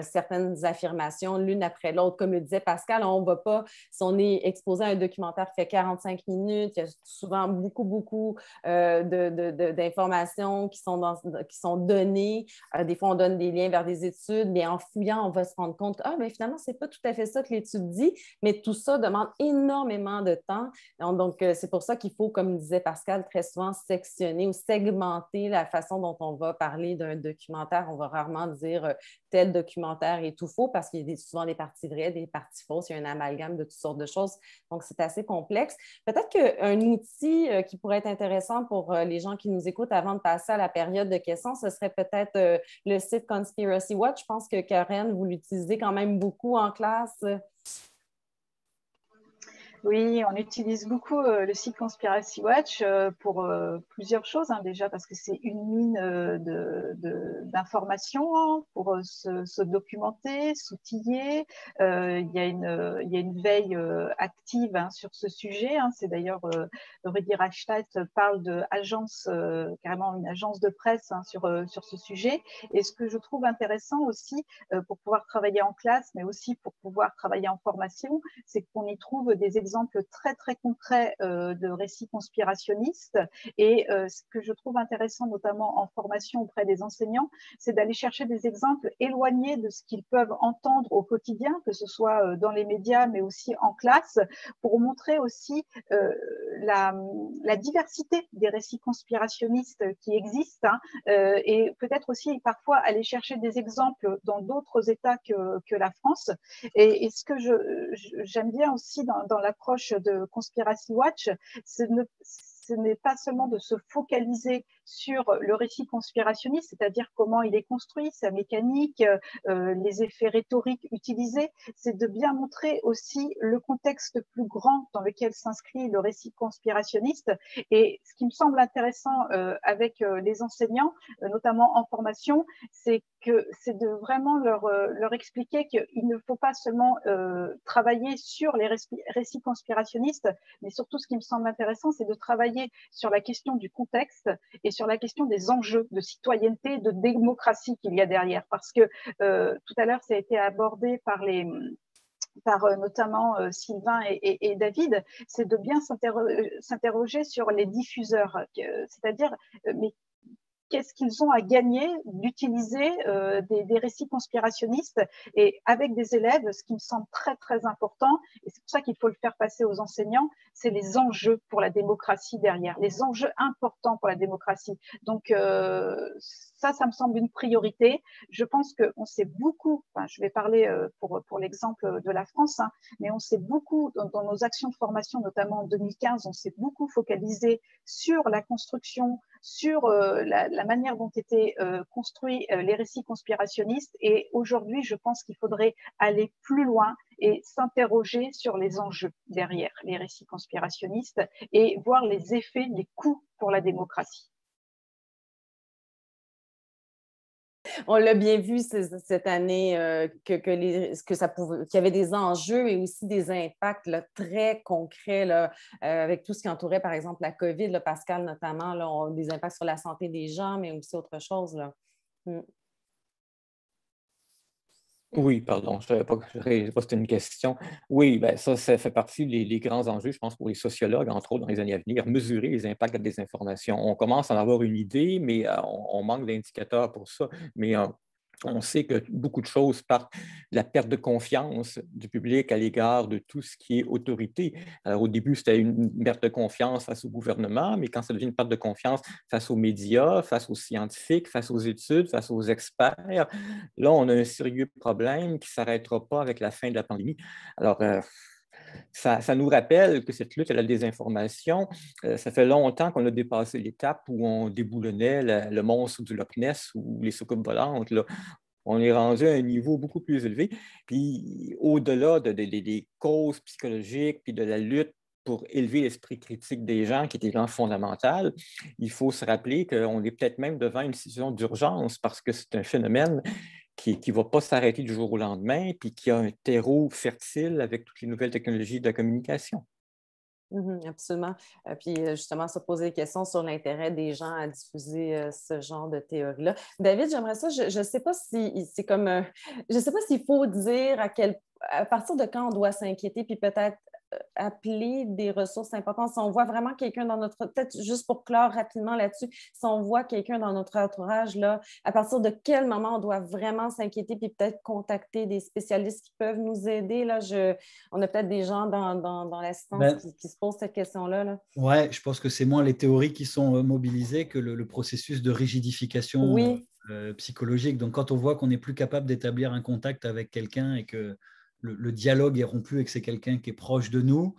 certaines affirmations l'une après l'autre. Comme le disait Pascal, on ne va pas, si on est exposé à un documentaire qui fait 45 minutes, il y a souvent beaucoup d'informations qui sont données. Des fois, on donne des liens vers des études, mais en fouillant, on va se rendre compte que finalement, ce n'est pas tout à fait ça que l'étude dit, mais tout ça demande énormément de temps. Donc, c'est pour ça qu'il faut, comme disait Pascal, très souvent sectionner ou segmenter la façon dont on va parler parler d'un documentaire, on va rarement dire tel documentaire est tout faux parce qu'il y a souvent des parties vraies, des parties fausses, il y a un amalgame de toutes sortes de choses. Donc, c'est assez complexe. Peut-être qu'un outil qui pourrait être intéressant pour les gens qui nous écoutent avant de passer à la période de questions, ce serait peut-être le site Conspiracy Watch. Je pense que Karen, vous l'utilisez quand même beaucoup en classe. Oui, on utilise beaucoup le site Conspiracy Watch pour plusieurs choses. Déjà parce que c'est une mine d'informations pour se documenter, s'outiller. Il y a une veille active sur ce sujet. C'est d'ailleurs, Rudi Reichstadt parle d'agence, carrément une agence de presse sur ce sujet. Et ce que je trouve intéressant aussi pour pouvoir travailler en classe, mais aussi pour pouvoir travailler en formation, c'est qu'on y trouve des exemples très, très concrets de récits conspirationnistes. Et ce que je trouve intéressant, notamment en formation auprès des enseignants, c'est d'aller chercher des exemples éloignés de ce qu'ils peuvent entendre au quotidien, que ce soit dans les médias, mais aussi en classe, pour montrer aussi la diversité des récits conspirationnistes qui existent, et peut-être aussi parfois aller chercher des exemples dans d'autres États que la France. Et ce que j'aime bien aussi dans l'approche de Conspiracy Watch, ce n'est pas seulement de se focaliser sur le récit conspirationniste, c'est-à-dire comment il est construit, sa mécanique, les effets rhétoriques utilisés, c'est de bien montrer aussi le contexte plus grand dans lequel s'inscrit le récit conspirationniste. Et ce qui me semble intéressant avec les enseignants, notamment en formation, c'est de vraiment leur expliquer qu'il ne faut pas seulement travailler sur les récits conspirationnistes, mais surtout ce qui me semble intéressant, c'est de travailler sur la question du contexte et sur la question des enjeux de citoyenneté, de démocratie qu'il y a derrière. Parce que tout à l'heure, ça a été abordé par notamment Sylvain et David, c'est de bien s'interroger sur les diffuseurs, c'est-à-dire mais qu'est-ce qu'ils ont à gagner d'utiliser des récits conspirationnistes, et avec des élèves, ce qui me semble très très important, et c'est pour ça qu'il faut le faire passer aux enseignants, c'est les enjeux pour la démocratie derrière, les enjeux importants pour la démocratie. Donc ça me semble une priorité. Je pense qu'on s'est beaucoup, je vais parler pour l'exemple de la France, mais on s'est beaucoup, dans nos actions de formation, notamment en 2015, on s'est beaucoup focalisé sur la construction, sur la manière dont étaient construits les récits conspirationnistes. Et aujourd'hui, je pense qu'il faudrait aller plus loin et s'interroger sur les enjeux derrière les récits conspirationnistes et voir les effets, les coûts pour la démocratie. On l'a bien vu cette année qu'il y avait des enjeux et aussi des impacts là, très concrets là, avec tout ce qui entourait, par exemple, la COVID, là, Pascal notamment, là, ont des impacts sur la santé des gens, mais aussi autre chose. Là. Oui, pardon, je ne savais pas que c'était une question. Oui, ben ça fait partie des grands enjeux, je pense, pour les sociologues, entre autres, dans les années à venir, mesurer les impacts de la désinformation. On commence à en avoir une idée, mais on manque d'indicateurs pour ça. Mais on sait que beaucoup de choses partent de la perte de confiance du public à l'égard de tout ce qui est autorité. Alors, au début, c'était une perte de confiance face au gouvernement, mais quand ça devient une perte de confiance face aux médias, face aux scientifiques, face aux études, face aux experts, là, on a un sérieux problème qui ne s'arrêtera pas avec la fin de la pandémie. Alors, ça nous rappelle que cette lutte à la désinformation, ça fait longtemps qu'on a dépassé l'étape où on déboulonnait le monstre du Loch Ness ou les soucoupes volantes. Là. On est rendu à un niveau beaucoup plus élevé. Puis, au-delà des causes psychologiques puis de la lutte pour élever l'esprit critique des gens, qui est évidemment fondamental, il faut se rappeler qu'on est peut-être même devant une situation d'urgence parce que c'est un phénomène qui ne va pas s'arrêter du jour au lendemain, puis qui a un terreau fertile avec toutes les nouvelles technologies de la communication. Absolument. Puis justement, se poser des questions sur l'intérêt des gens à diffuser ce genre de théorie-là. David, j'aimerais ça, je ne sais pas si c'est comme, je ne sais pas s'il faut dire à partir de quand on doit s'inquiéter, puis peut-être appeler des ressources importantes. Si on voit vraiment quelqu'un dans notre... Peut-être juste pour clore rapidement là-dessus, si on voit quelqu'un dans notre entourage, là, à partir de quel moment on doit vraiment s'inquiéter puis peut-être contacter des spécialistes qui peuvent nous aider? Là, on a peut-être des gens dans l'assistance qui se posent cette question-là. Là. Ouais, je pense que c'est moins les théories qui sont mobilisées que le processus de rigidification psychologique. Donc, quand on voit qu'on n'est plus capable d'établir un contact avec quelqu'un et que le dialogue est rompu et que c'est quelqu'un qui est proche de nous,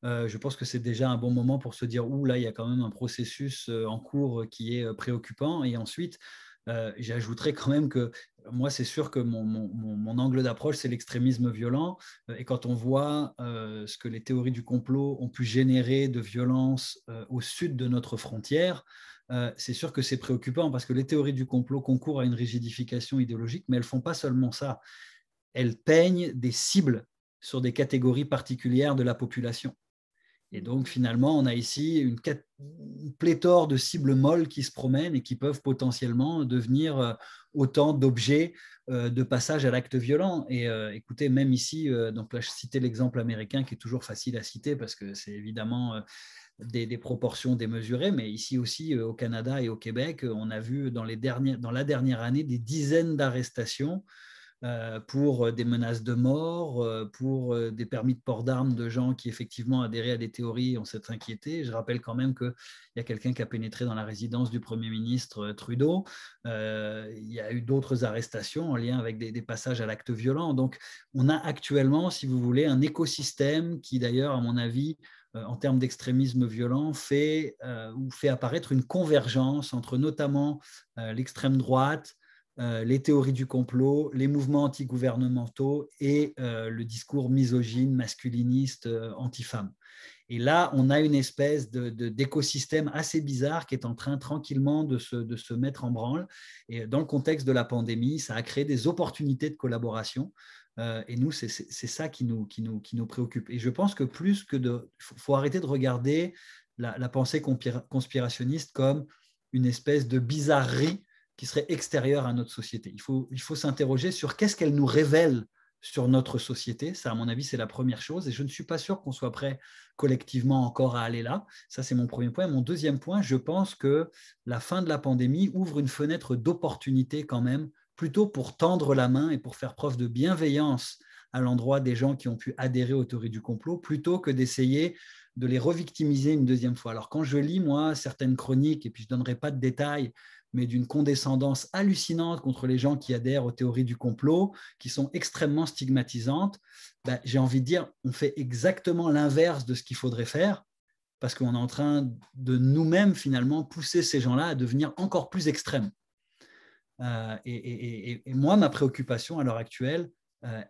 je pense que c'est déjà un bon moment pour se dire, ouh là, il y a quand même un processus en cours qui est préoccupant. Et ensuite, j'ajouterais quand même que moi, c'est sûr que mon angle d'approche, c'est l'extrémisme violent. Et quand on voit ce que les théories du complot ont pu générer de violence au sud de notre frontière, c'est sûr que c'est préoccupant parce que les théories du complot concourent à une rigidification idéologique, mais elles ne font pas seulement ça. Elles peignent des cibles sur des catégories particulières de la population. Et donc, finalement, on a ici une pléthore de cibles molles qui se promènent et qui peuvent potentiellement devenir autant d'objets de passage à l'acte violent. Et écoutez, même ici, donc là, je citais l'exemple américain qui est toujours facile à citer parce que c'est évidemment des proportions démesurées, mais ici aussi, au Canada et au Québec, on a vu dans la dernière année des dizaines d'arrestations pour des menaces de mort, pour des permis de port d'armes de gens qui effectivement adhéraient à des théories, on s'est inquiété. Je rappelle quand même qu'il y a quelqu'un qui a pénétré dans la résidence du Premier ministre Trudeau. Il y a eu d'autres arrestations en lien avec des passages à l'acte violent. Donc, on a actuellement, si vous voulez, un écosystème qui d'ailleurs, à mon avis, en termes d'extrémisme violent, fait apparaître une convergence entre notamment l'extrême droite, les théories du complot, les mouvements antigouvernementaux et le discours misogyne, masculiniste, anti-femme. Et là, on a une espèce d'écosystème assez bizarre qui est en train tranquillement de se mettre en branle. Et dans le contexte de la pandémie, ça a créé des opportunités de collaboration. Et nous, c'est ça qui nous préoccupe. Et je pense que faut arrêter de regarder la pensée conspirationniste comme une espèce de bizarrerie qui serait extérieure à notre société. Il faut s'interroger sur qu'est-ce qu'elle nous révèle sur notre société. Ça, à mon avis, c'est la première chose. Et je ne suis pas sûr qu'on soit prêt collectivement encore à aller là. Ça, c'est mon premier point. Mon deuxième point, je pense que la fin de la pandémie ouvre une fenêtre d'opportunité quand même, plutôt pour tendre la main et pour faire preuve de bienveillance à l'endroit des gens qui ont pu adhérer aux théories du complot, plutôt que d'essayer de les revictimiser une deuxième fois. Alors, quand je lis, moi, certaines chroniques, et puis je ne donnerai pas de détails, mais d'une condescendance hallucinante contre les gens qui adhèrent aux théories du complot, qui sont extrêmement stigmatisantes, j'ai envie de dire, on fait exactement l'inverse de ce qu'il faudrait faire, parce qu'on est en train de nous-mêmes, finalement, pousser ces gens-là à devenir encore plus extrêmes. Et moi, ma préoccupation à l'heure actuelle,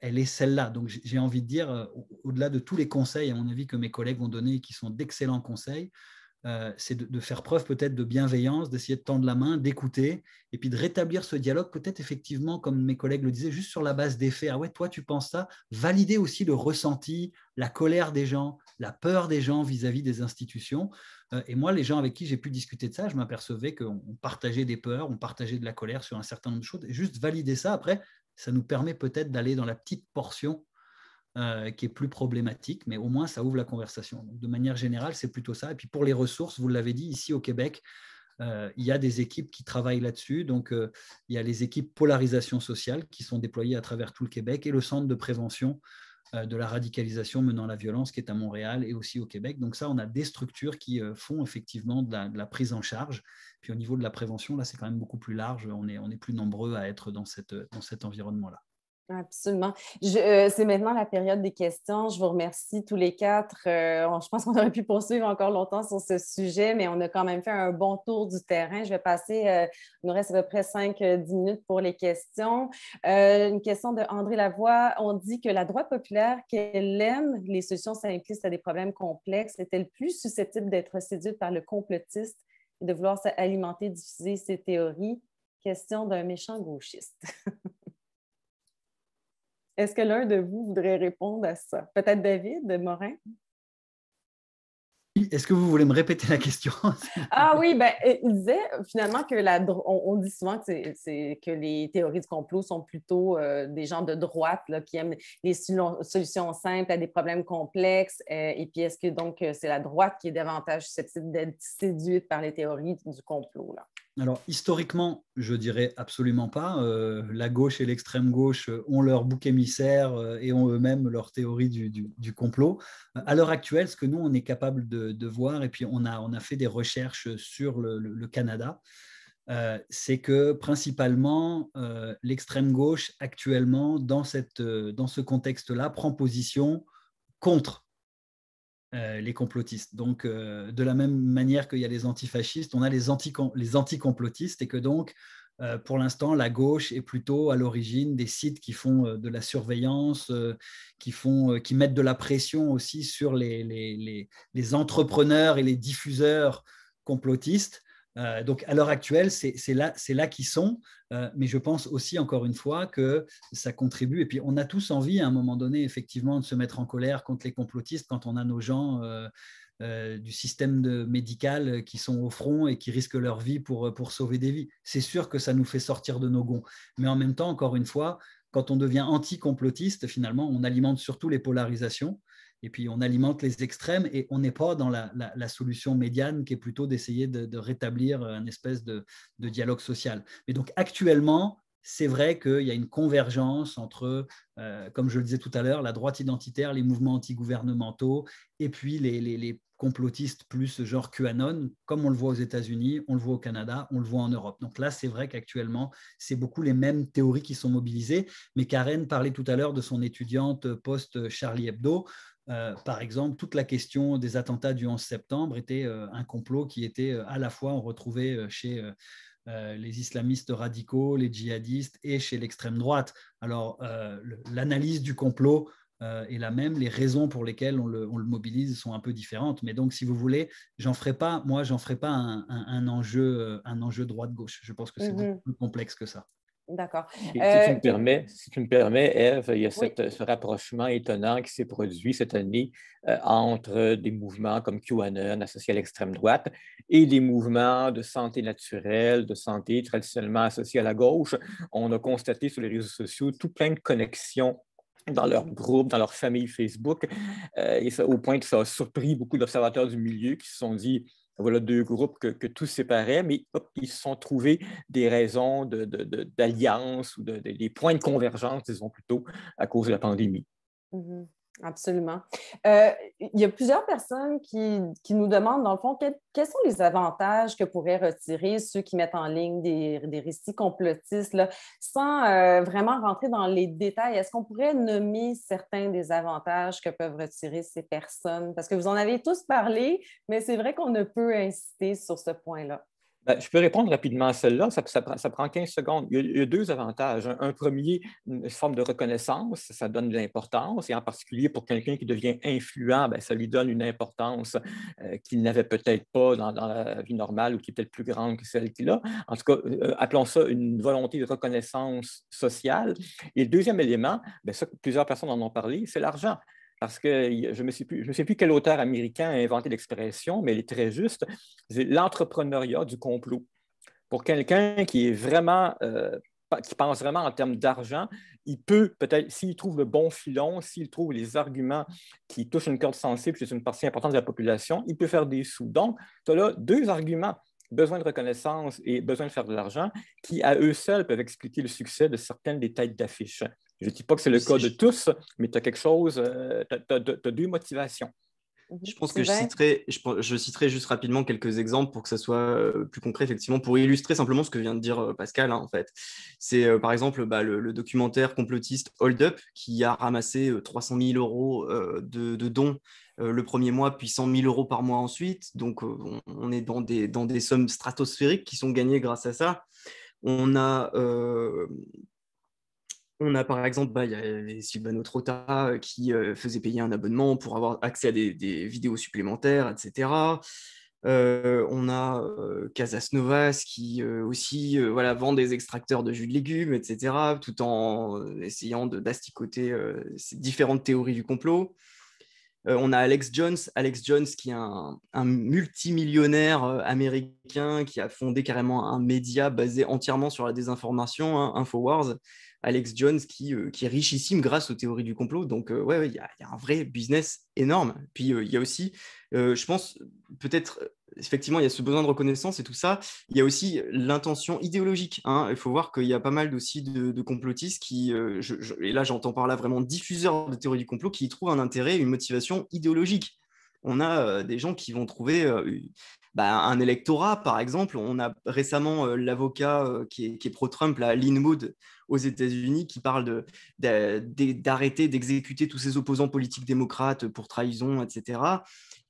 elle est celle-là. Donc, j'ai envie de dire, au-delà de tous les conseils, à mon avis, que mes collègues ont donnés, qui sont d'excellents conseils, c'est de faire preuve peut-être de bienveillance, d'essayer de tendre la main, d'écouter, et puis de rétablir ce dialogue, peut-être effectivement, comme mes collègues le disaient, juste sur la base des faits. Ah ouais, toi, tu penses ça? Valider aussi le ressenti, la colère des gens, la peur des gens vis-à-vis des institutions. Et moi, les gens avec qui j'ai pu discuter de ça, je m'apercevais qu'on partageait des peurs, on partageait de la colère sur un certain nombre de choses. Et juste valider ça, après, ça nous permet peut-être d'aller dans la petite portion qui est plus problématique, mais au moins ça ouvre la conversation. Donc, de manière générale, c'est plutôt ça. Et puis pour les ressources, vous l'avez dit, ici au Québec, il y a des équipes qui travaillent là-dessus. Donc, il y a les équipes polarisation sociale qui sont déployées à travers tout le Québec et le centre de prévention de la radicalisation menant à la violence qui est à Montréal et aussi au Québec. Donc ça, on a des structures qui font effectivement de la prise en charge. Puis au niveau de la prévention, là, c'est quand même beaucoup plus large. On est plus nombreux à être dans cet environnement-là. Absolument. C'est maintenant la période des questions. Je vous remercie tous les quatre. Je pense qu'on aurait pu poursuivre encore longtemps sur ce sujet, mais on a quand même fait un bon tour du terrain. Je vais passer, il nous reste à peu près 5-10 minutes pour les questions. Une question de André Lavoie. On dit que la droite populaire, qu'elle aime les solutions simplistes à des problèmes complexes, est-elle plus susceptible d'être séduite par le complotiste et de vouloir alimenter, diffuser ses théories? Question d'un méchant gauchiste. Est-ce que l'un de vous voudrait répondre à ça? Peut-être David Morin? Est-ce que vous voulez me répéter la question? Ah oui, il disait finalement que on dit souvent que les théories du complot sont plutôt des gens de droite là, qui aiment les solutions simples à des problèmes complexes. Et puis, est-ce que donc c'est la droite qui est davantage susceptible d'être séduite par les théories du complot, là? Alors, historiquement, je dirais absolument pas. La gauche et l'extrême gauche ont leur bouc émissaire et ont eux-mêmes leur théorie du complot. À l'heure actuelle, ce que nous, on est capable de voir, et puis on a fait des recherches sur le Canada, c'est que principalement, l'extrême gauche actuellement, dans ce contexte-là, prend position contre les complotistes. Donc, de la même manière qu'il y a les antifascistes, on a les anticomplotistes et que donc, pour l'instant, la gauche est plutôt à l'origine des sites qui font de la surveillance, qui mettent de la pression aussi sur les entrepreneurs et les diffuseurs complotistes. Donc, à l'heure actuelle, c'est là qu'ils sont. Mais je pense aussi, encore une fois, que ça contribue. Et puis, on a tous envie, à un moment donné, effectivement, de se mettre en colère contre les complotistes quand on a nos gens du système médical qui sont au front et qui risquent leur vie pour sauver des vies. C'est sûr que ça nous fait sortir de nos gonds. Mais en même temps, encore une fois, quand on devient anti-complotiste, finalement, on alimente surtout les polarisations. Et puis, on alimente les extrêmes et on n'est pas dans la solution médiane qui est plutôt d'essayer de rétablir une espèce de dialogue social. Mais donc, actuellement, c'est vrai qu'il y a une convergence entre, comme je le disais tout à l'heure, la droite identitaire, les mouvements antigouvernementaux et puis les complotistes plus genre QAnon, comme on le voit aux États-Unis, on le voit au Canada, on le voit en Europe. Donc là, c'est vrai qu'actuellement, c'est beaucoup les mêmes théories qui sont mobilisées. Mais Karen parlait tout à l'heure de son étudiante post-Charlie Hebdo. Par exemple, toute la question des attentats du 11 septembre était un complot qui était à la fois, on retrouvait chez les islamistes radicaux, les djihadistes et chez l'extrême droite. Alors, l'analyse du complot est la même, les raisons pour lesquelles on le mobilise sont un peu différentes. Mais donc, si vous voulez, j'en ferai pas un enjeu droite-gauche. Je pense que c'est beaucoup plus complexe que ça. D'accord. Et si tu me permets, Ève, il y a ce rapprochement étonnant qui s'est produit cette année entre des mouvements comme QAnon associés à l'extrême droite et des mouvements de santé naturelle, de santé traditionnellement associés à la gauche. On a constaté sur les réseaux sociaux tout plein de connexions dans leur groupe, dans leur famille Facebook, et ça, au point que ça a surpris beaucoup d'observateurs du milieu qui se sont dit voilà deux groupes que tout séparait, mais hop, ils se sont trouvés des raisons d'alliance ou des points de convergence, disons plutôt, à cause de la pandémie. Mm-hmm. Absolument. Il y a plusieurs personnes qui nous demandent, dans le fond, quels sont les avantages que pourraient retirer ceux qui mettent en ligne des récits complotistes, là, sans vraiment rentrer dans les détails. Est-ce qu'on pourrait nommer certains des avantages que peuvent retirer ces personnes? Parce que vous en avez tous parlé, mais c'est vrai qu'on ne peut insister sur ce point-là. Ben, je peux répondre rapidement à celle-là. Ça prend 15 secondes. Il y a deux avantages. Un premier, une forme de reconnaissance, ça donne de l'importance. Et en particulier, pour quelqu'un qui devient influent, ben, ça lui donne une importance qu'il n'avait peut-être pas dans la vie normale ou qui est peut-être plus grande que celle qu'il a. En tout cas, appelons ça une volonté de reconnaissance sociale. Et le deuxième élément, ben, ça, plusieurs personnes en ont parlé, c'est l'argent. Parce que je ne sais plus quel auteur américain a inventé l'expression, mais elle est très juste, c'est l'entrepreneuriat du complot. Pour quelqu'un qui est vraiment, qui pense vraiment en termes d'argent, il peut peut-être, s'il trouve le bon filon, s'il trouve les arguments qui touchent une corde sensible chez une partie importante de la population, il peut faire des sous. Donc, tu as là deux arguments, besoin de reconnaissance et besoin de faire de l'argent, qui à eux seuls peuvent expliquer le succès de certaines des têtes d'affiche. Je ne dis pas que c'est le cas de tous, mais tu as quelque chose, tu as deux motivations. Je pense que je citerai juste rapidement quelques exemples pour que ça soit plus concret, effectivement, pour illustrer simplement ce que vient de dire Pascal, hein, en fait. C'est par exemple le documentaire complotiste Hold Up qui a ramassé 300 000 euros de dons le premier mois, puis 100 000 euros par mois ensuite. Donc, on est dans des sommes stratosphériques qui sont gagnées grâce à ça. On a par exemple, il y a Silvano Trotta qui faisait payer un abonnement pour avoir accès à des vidéos supplémentaires, etc. On a Casas Novas qui aussi vend des extracteurs de jus de légumes, etc., tout en essayant d'asticoter ces différentes théories du complot. On a Alex Jones qui est un multimillionnaire américain qui a fondé carrément un média basé entièrement sur la désinformation, hein, Infowars. Alex Jones qui est richissime grâce aux théories du complot. Donc, il y a un vrai business énorme. Puis, il y a aussi, je pense, peut-être, effectivement, il y a ce besoin de reconnaissance et tout ça. Il y a aussi l'intention idéologique, hein. Il faut voir qu'il y a pas mal aussi de complotistes qui, et là, j'entends par là vraiment diffuseurs de théories du complot, qui y trouvent un intérêt, une motivation idéologique. on a des gens qui vont trouver un électorat, par exemple. On a récemment l'avocat qui est pro-Trump, Lynn Wood, aux États-Unis, qui parle d'arrêter d'exécuter tous ses opposants politiques démocrates pour trahison, etc.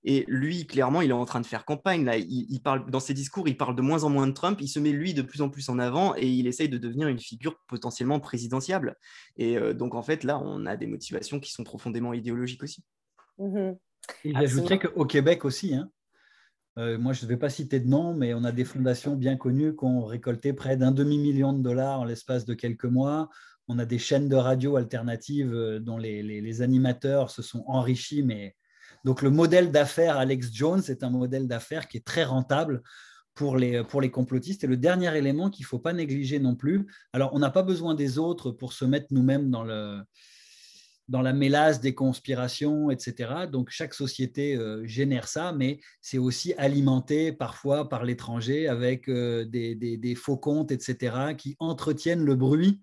Et lui, clairement, il est en train de faire campagne. Là. Il parle, dans ses discours, il parle de moins en moins de Trump. Il se met, lui, de plus en plus en avant et il essaye de devenir une figure potentiellement présidentiable. Et donc, en fait, là, on a des motivations qui sont profondément idéologiques aussi. Mm-hmm. Et j'ajouterais qu'au Québec aussi, hein, moi, je ne vais pas citer de nom, mais on a des fondations bien connues qui ont récolté près d'un demi-million de dollars en l'espace de quelques mois. On a des chaînes de radio alternatives dont les animateurs se sont enrichis. Mais... Donc, le modèle d'affaires Alex Jones est un modèle d'affaires qui est très rentable pour les complotistes. Et le dernier élément qu'il ne faut pas négliger non plus, alors on n'a pas besoin des autres pour se mettre nous-mêmes dans la mélasse des conspirations, etc. Donc, chaque société génère ça, mais c'est aussi alimenté parfois par l'étranger avec des faux comptes, etc., qui entretiennent le bruit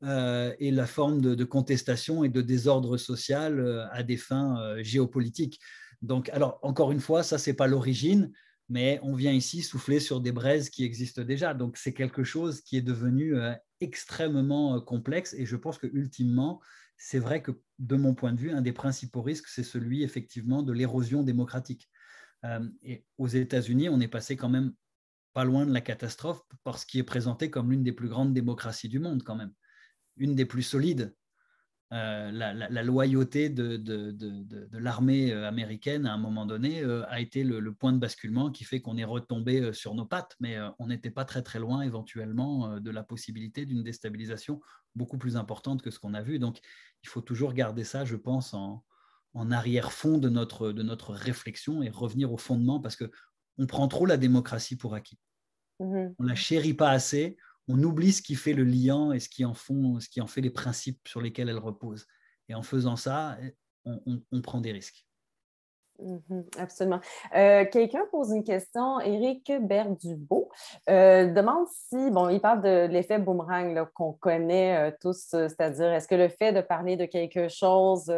et la forme de contestation et de désordre social à des fins géopolitiques. Donc, alors, encore une fois, ça, ce n'est pas l'origine, mais on vient ici souffler sur des braises qui existent déjà. Donc, c'est quelque chose qui est devenu extrêmement complexe et je pense que ultimement, c'est vrai que de mon point de vue, un des principaux risques, c'est celui effectivement de l'érosion démocratique. Et aux États-Unis, on est passé quand même pas loin de la catastrophe parce qu'il est présenté comme l'une des plus grandes démocraties du monde quand même, une des plus solides. La loyauté de l'armée américaine à un moment donné a été le point de basculement qui fait qu'on est retombé sur nos pattes, mais on n'était pas très très loin éventuellement de la possibilité d'une déstabilisation beaucoup plus importante que ce qu'on a vu. Donc il faut toujours garder ça, je pense, en arrière-fond de notre réflexion et revenir au fondement parce qu'on prend trop la démocratie pour acquis. On ne la chérit pas assez, on oublie ce qui fait le liant et ce qui en fait les principes sur lesquels elle repose. Et en faisant ça, on prend des risques. Absolument. Quelqu'un pose une question, Éric Berdubeau, demande si, bon, il parle de l'effet boomerang qu'on connaît tous, c'est-à-dire est-ce que le fait de parler de quelque chose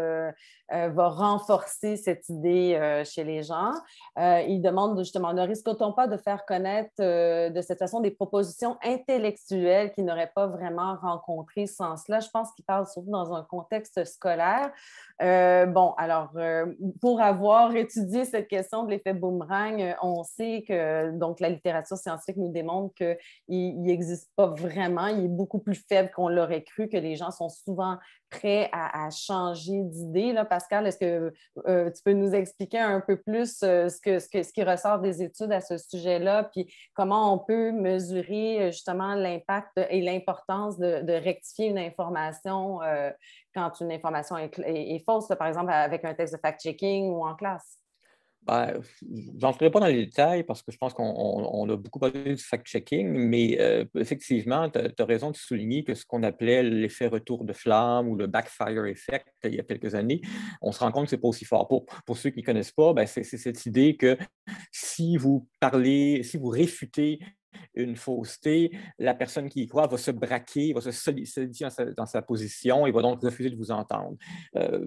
va renforcer cette idée chez les gens? Il demande justement, ne risque-t-on pas de faire connaître de cette façon des propositions intellectuelles qui n'auraient pas vraiment rencontré ce sens-là? Je pense qu'il parle surtout dans un contexte scolaire. Bon, alors, pour avoir étudié cette question de l'effet boomerang, on sait que donc, la littérature scientifique nous démontre qu'il n'existe pas vraiment, il est beaucoup plus faible qu'on l'aurait cru, que les gens sont souvent prêts à changer d'idée. Là, Pascal, est-ce que tu peux nous expliquer un peu plus ce qui ressort des études à ce sujet-là, puis comment on peut mesurer justement l'impact et l'importance de rectifier une information quand une information est fausse, là, par exemple avec un texte de fact-checking ou en classe? Ben, je n'entrerai pas dans les détails parce que je pense qu'on a beaucoup parlé du fact-checking, mais effectivement, tu as raison de souligner que ce qu'on appelait l'effet retour de flamme ou le backfire effect il y a quelques années, on se rend compte que ce n'est pas aussi fort. Pour ceux qui ne connaissent pas, ben, c'est cette idée que si vous parlez, si vous réfutez une fausseté, la personne qui y croit va se braquer, va se solidifier dans sa position et va donc refuser de vous entendre.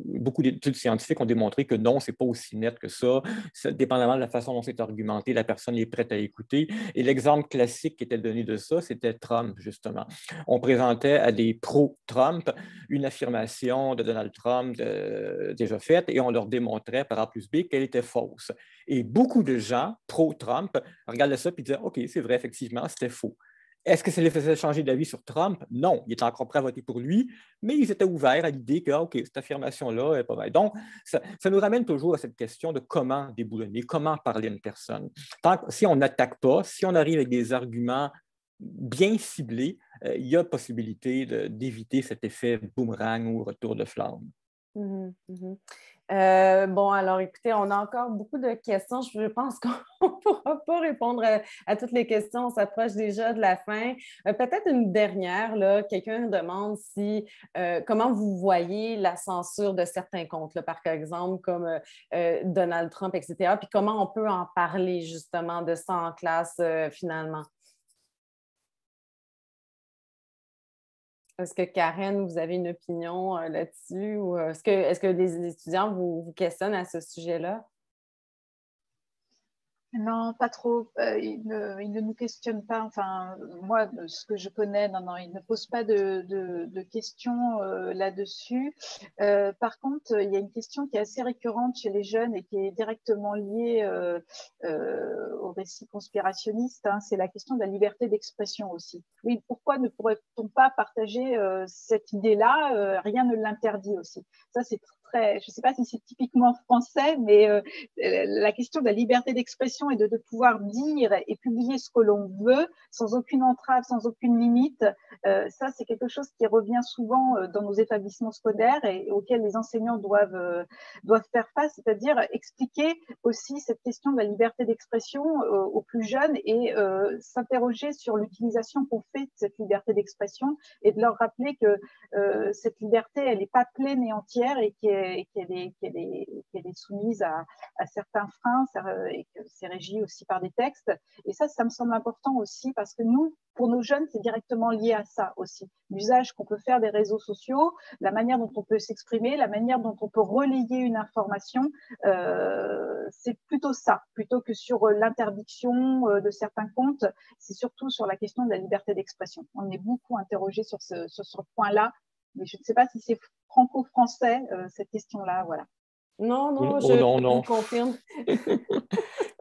Beaucoup d'études scientifiques ont démontré que non, ce n'est pas aussi net que ça. Dépendamment de la façon dont c'est argumenté, la personne est prête à écouter. Et l'exemple classique qui était donné de ça, c'était Trump, justement. On présentait à des pro-Trump une affirmation de Donald Trump déjà faite et on leur démontrait par A plus B qu'elle était fausse. Et beaucoup de gens pro-Trump regardaient ça et disaient « OK, c'est vrai, effectivement, c'était faux ». Est-ce que ça les faisait changer d'avis sur Trump? Non, il était encore prêt à voter pour lui, mais ils étaient ouverts à l'idée que, OK, cette affirmation-là est pas mal. Donc, ça nous ramène toujours à cette question de comment déboulonner, comment parler à une personne. Si on n'attaque pas, si on arrive avec des arguments bien ciblés, il y a possibilité d'éviter cet effet boomerang ou retour de flamme. Bon, alors écoutez, on a encore beaucoup de questions. Je pense qu'on ne pourra pas répondre à toutes les questions. On s'approche déjà de la fin. Peut-être une dernière, là. Quelqu'un demande comment vous voyez la censure de certains comptes, là, par exemple, comme Donald Trump, etc. Puis comment on peut en parler justement de ça en classe finalement? Est-ce que Karen, vous avez une opinion là-dessus ou est-ce que les étudiants vous questionnent à ce sujet-là? Non, pas trop. Il ne nous questionne pas. Enfin, moi, ce que je connais, non, il ne pose pas de questions là-dessus. Par contre, il y a une question qui est assez récurrente chez les jeunes et qui est directement liée au récit conspirationniste. Hein, c'est la question de la liberté d'expression aussi. Oui, pourquoi ne pourrait-on pas partager cette idée-là? Rien ne l'interdit aussi. Ça, c'est très. Je ne sais pas si c'est typiquement français, mais la question de la liberté d'expression et de pouvoir dire et publier ce que l'on veut sans aucune entrave, sans aucune limite, ça c'est quelque chose qui revient souvent dans nos établissements scolaires et auquel les enseignants doivent faire face, c'est-à-dire expliquer aussi cette question de la liberté d'expression aux plus jeunes et s'interroger sur l'utilisation qu'on fait de cette liberté d'expression et de leur rappeler que cette liberté, elle n'est pas pleine et entière et qu'elle est soumise à certains freins et que c'est régi aussi par des textes. Et ça me semble important aussi parce que nous, pour nos jeunes, c'est directement lié à ça aussi. L'usage qu'on peut faire des réseaux sociaux, la manière dont on peut s'exprimer, la manière dont on peut relayer une information, c'est plutôt ça, plutôt que sur l'interdiction de certains comptes, c'est surtout sur la question de la liberté d'expression. On est beaucoup interrogé sur ce point-là, mais je ne sais pas si c'est franco-français, cette question-là, voilà. Non, non, Oh, non, non. je confirme.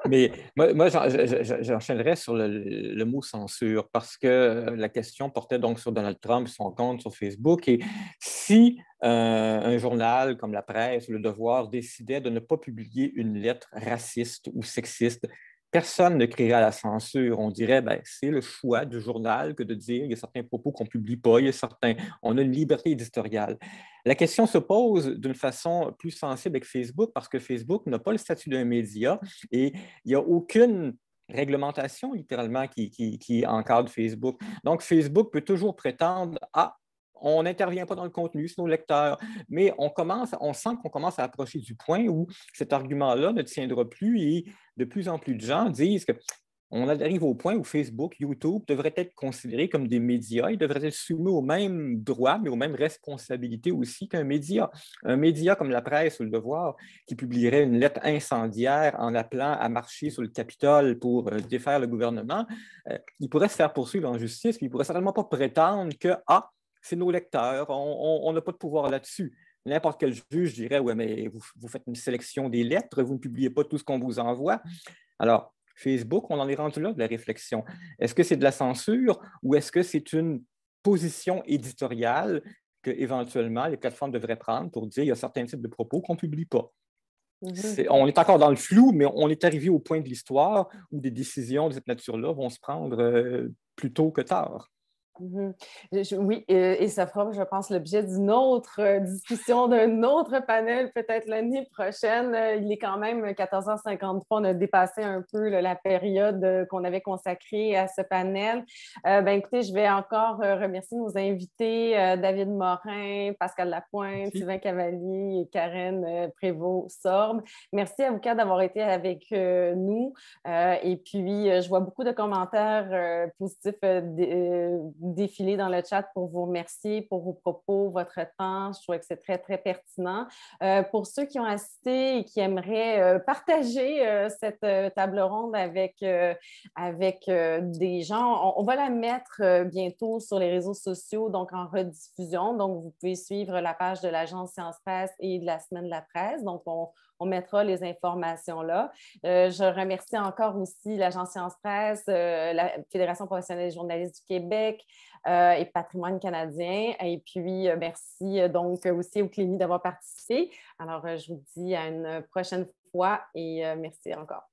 Mais moi j'enchaînerais sur le mot censure parce que la question portait donc sur Donald Trump, son compte sur Facebook. Et si un journal comme La Presse ou Le Devoir décidait de ne pas publier une lettre raciste ou sexiste, personne ne crierait à la censure. On dirait, ben, c'est le choix du journal que de dire il y a certains propos qu'on ne publie pas, on a une liberté éditoriale. La question se pose d'une façon plus sensible avec Facebook parce que Facebook n'a pas le statut d'un média et il n'y a aucune réglementation littéralement qui encadre Facebook. Donc, Facebook peut toujours prétendre on n'intervient pas dans le contenu, c'est nos lecteurs. Mais on sent qu'on commence à approcher du point où cet argument-là ne tiendra plus et de plus en plus de gens disent qu'on arrive au point où Facebook, YouTube devraient être considérés comme des médias. Ils devraient être soumis aux mêmes droits, mais aux mêmes responsabilités aussi qu'un média. Un média comme La Presse ou Le Devoir, qui publierait une lettre incendiaire en appelant à marcher sur le Capitole pour défaire le gouvernement, il pourrait se faire poursuivre en justice, mais il ne pourrait certainement pas prétendre que, c'est nos lecteurs, on n'a pas de pouvoir là-dessus. N'importe quel juge dirait, ouais, mais vous faites une sélection des lettres, vous ne publiez pas tout ce qu'on vous envoie. Alors, Facebook, on en est rendu là de la réflexion. Est-ce que c'est de la censure ou est-ce que c'est une position éditoriale qu'éventuellement les plateformes devraient prendre pour dire qu'il y a certains types de propos qu'on ne publie pas? On est encore dans le flou, mais on est arrivé au point de l'histoire où des décisions de cette nature-là vont se prendre plus tôt que tard. Oui, et ça fera, je pense, l'objet d'une autre discussion, d'un autre panel, peut-être l'année prochaine. Il est quand même 14h53, on a dépassé un peu la période qu'on avait consacrée à ce panel. Écoutez, je vais encore remercier nos invités, David Morin, Pascal Lapointe, Sylvain Cavalier et Karen Prévost-Sorbe. Merci à vous quatre d'avoir été avec nous. Et puis, je vois beaucoup de commentaires positifs défiler dans le chat pour vous remercier pour vos propos, votre temps. Je trouve que c'est très, très pertinent. Pour ceux qui ont assisté et qui aimeraient partager cette table ronde avec des gens, on va la mettre bientôt sur les réseaux sociaux, donc en rediffusion. Donc, vous pouvez suivre la page de l'Agence Science Presse et de la Semaine de la Presse. Donc, on mettra les informations là. Je remercie encore aussi l'Agence Science Presse, la Fédération professionnelle des journalistes du Québec et Patrimoine canadien. Et puis, merci donc aussi au CLIMI d'avoir participé. Alors, je vous dis à une prochaine fois et merci encore.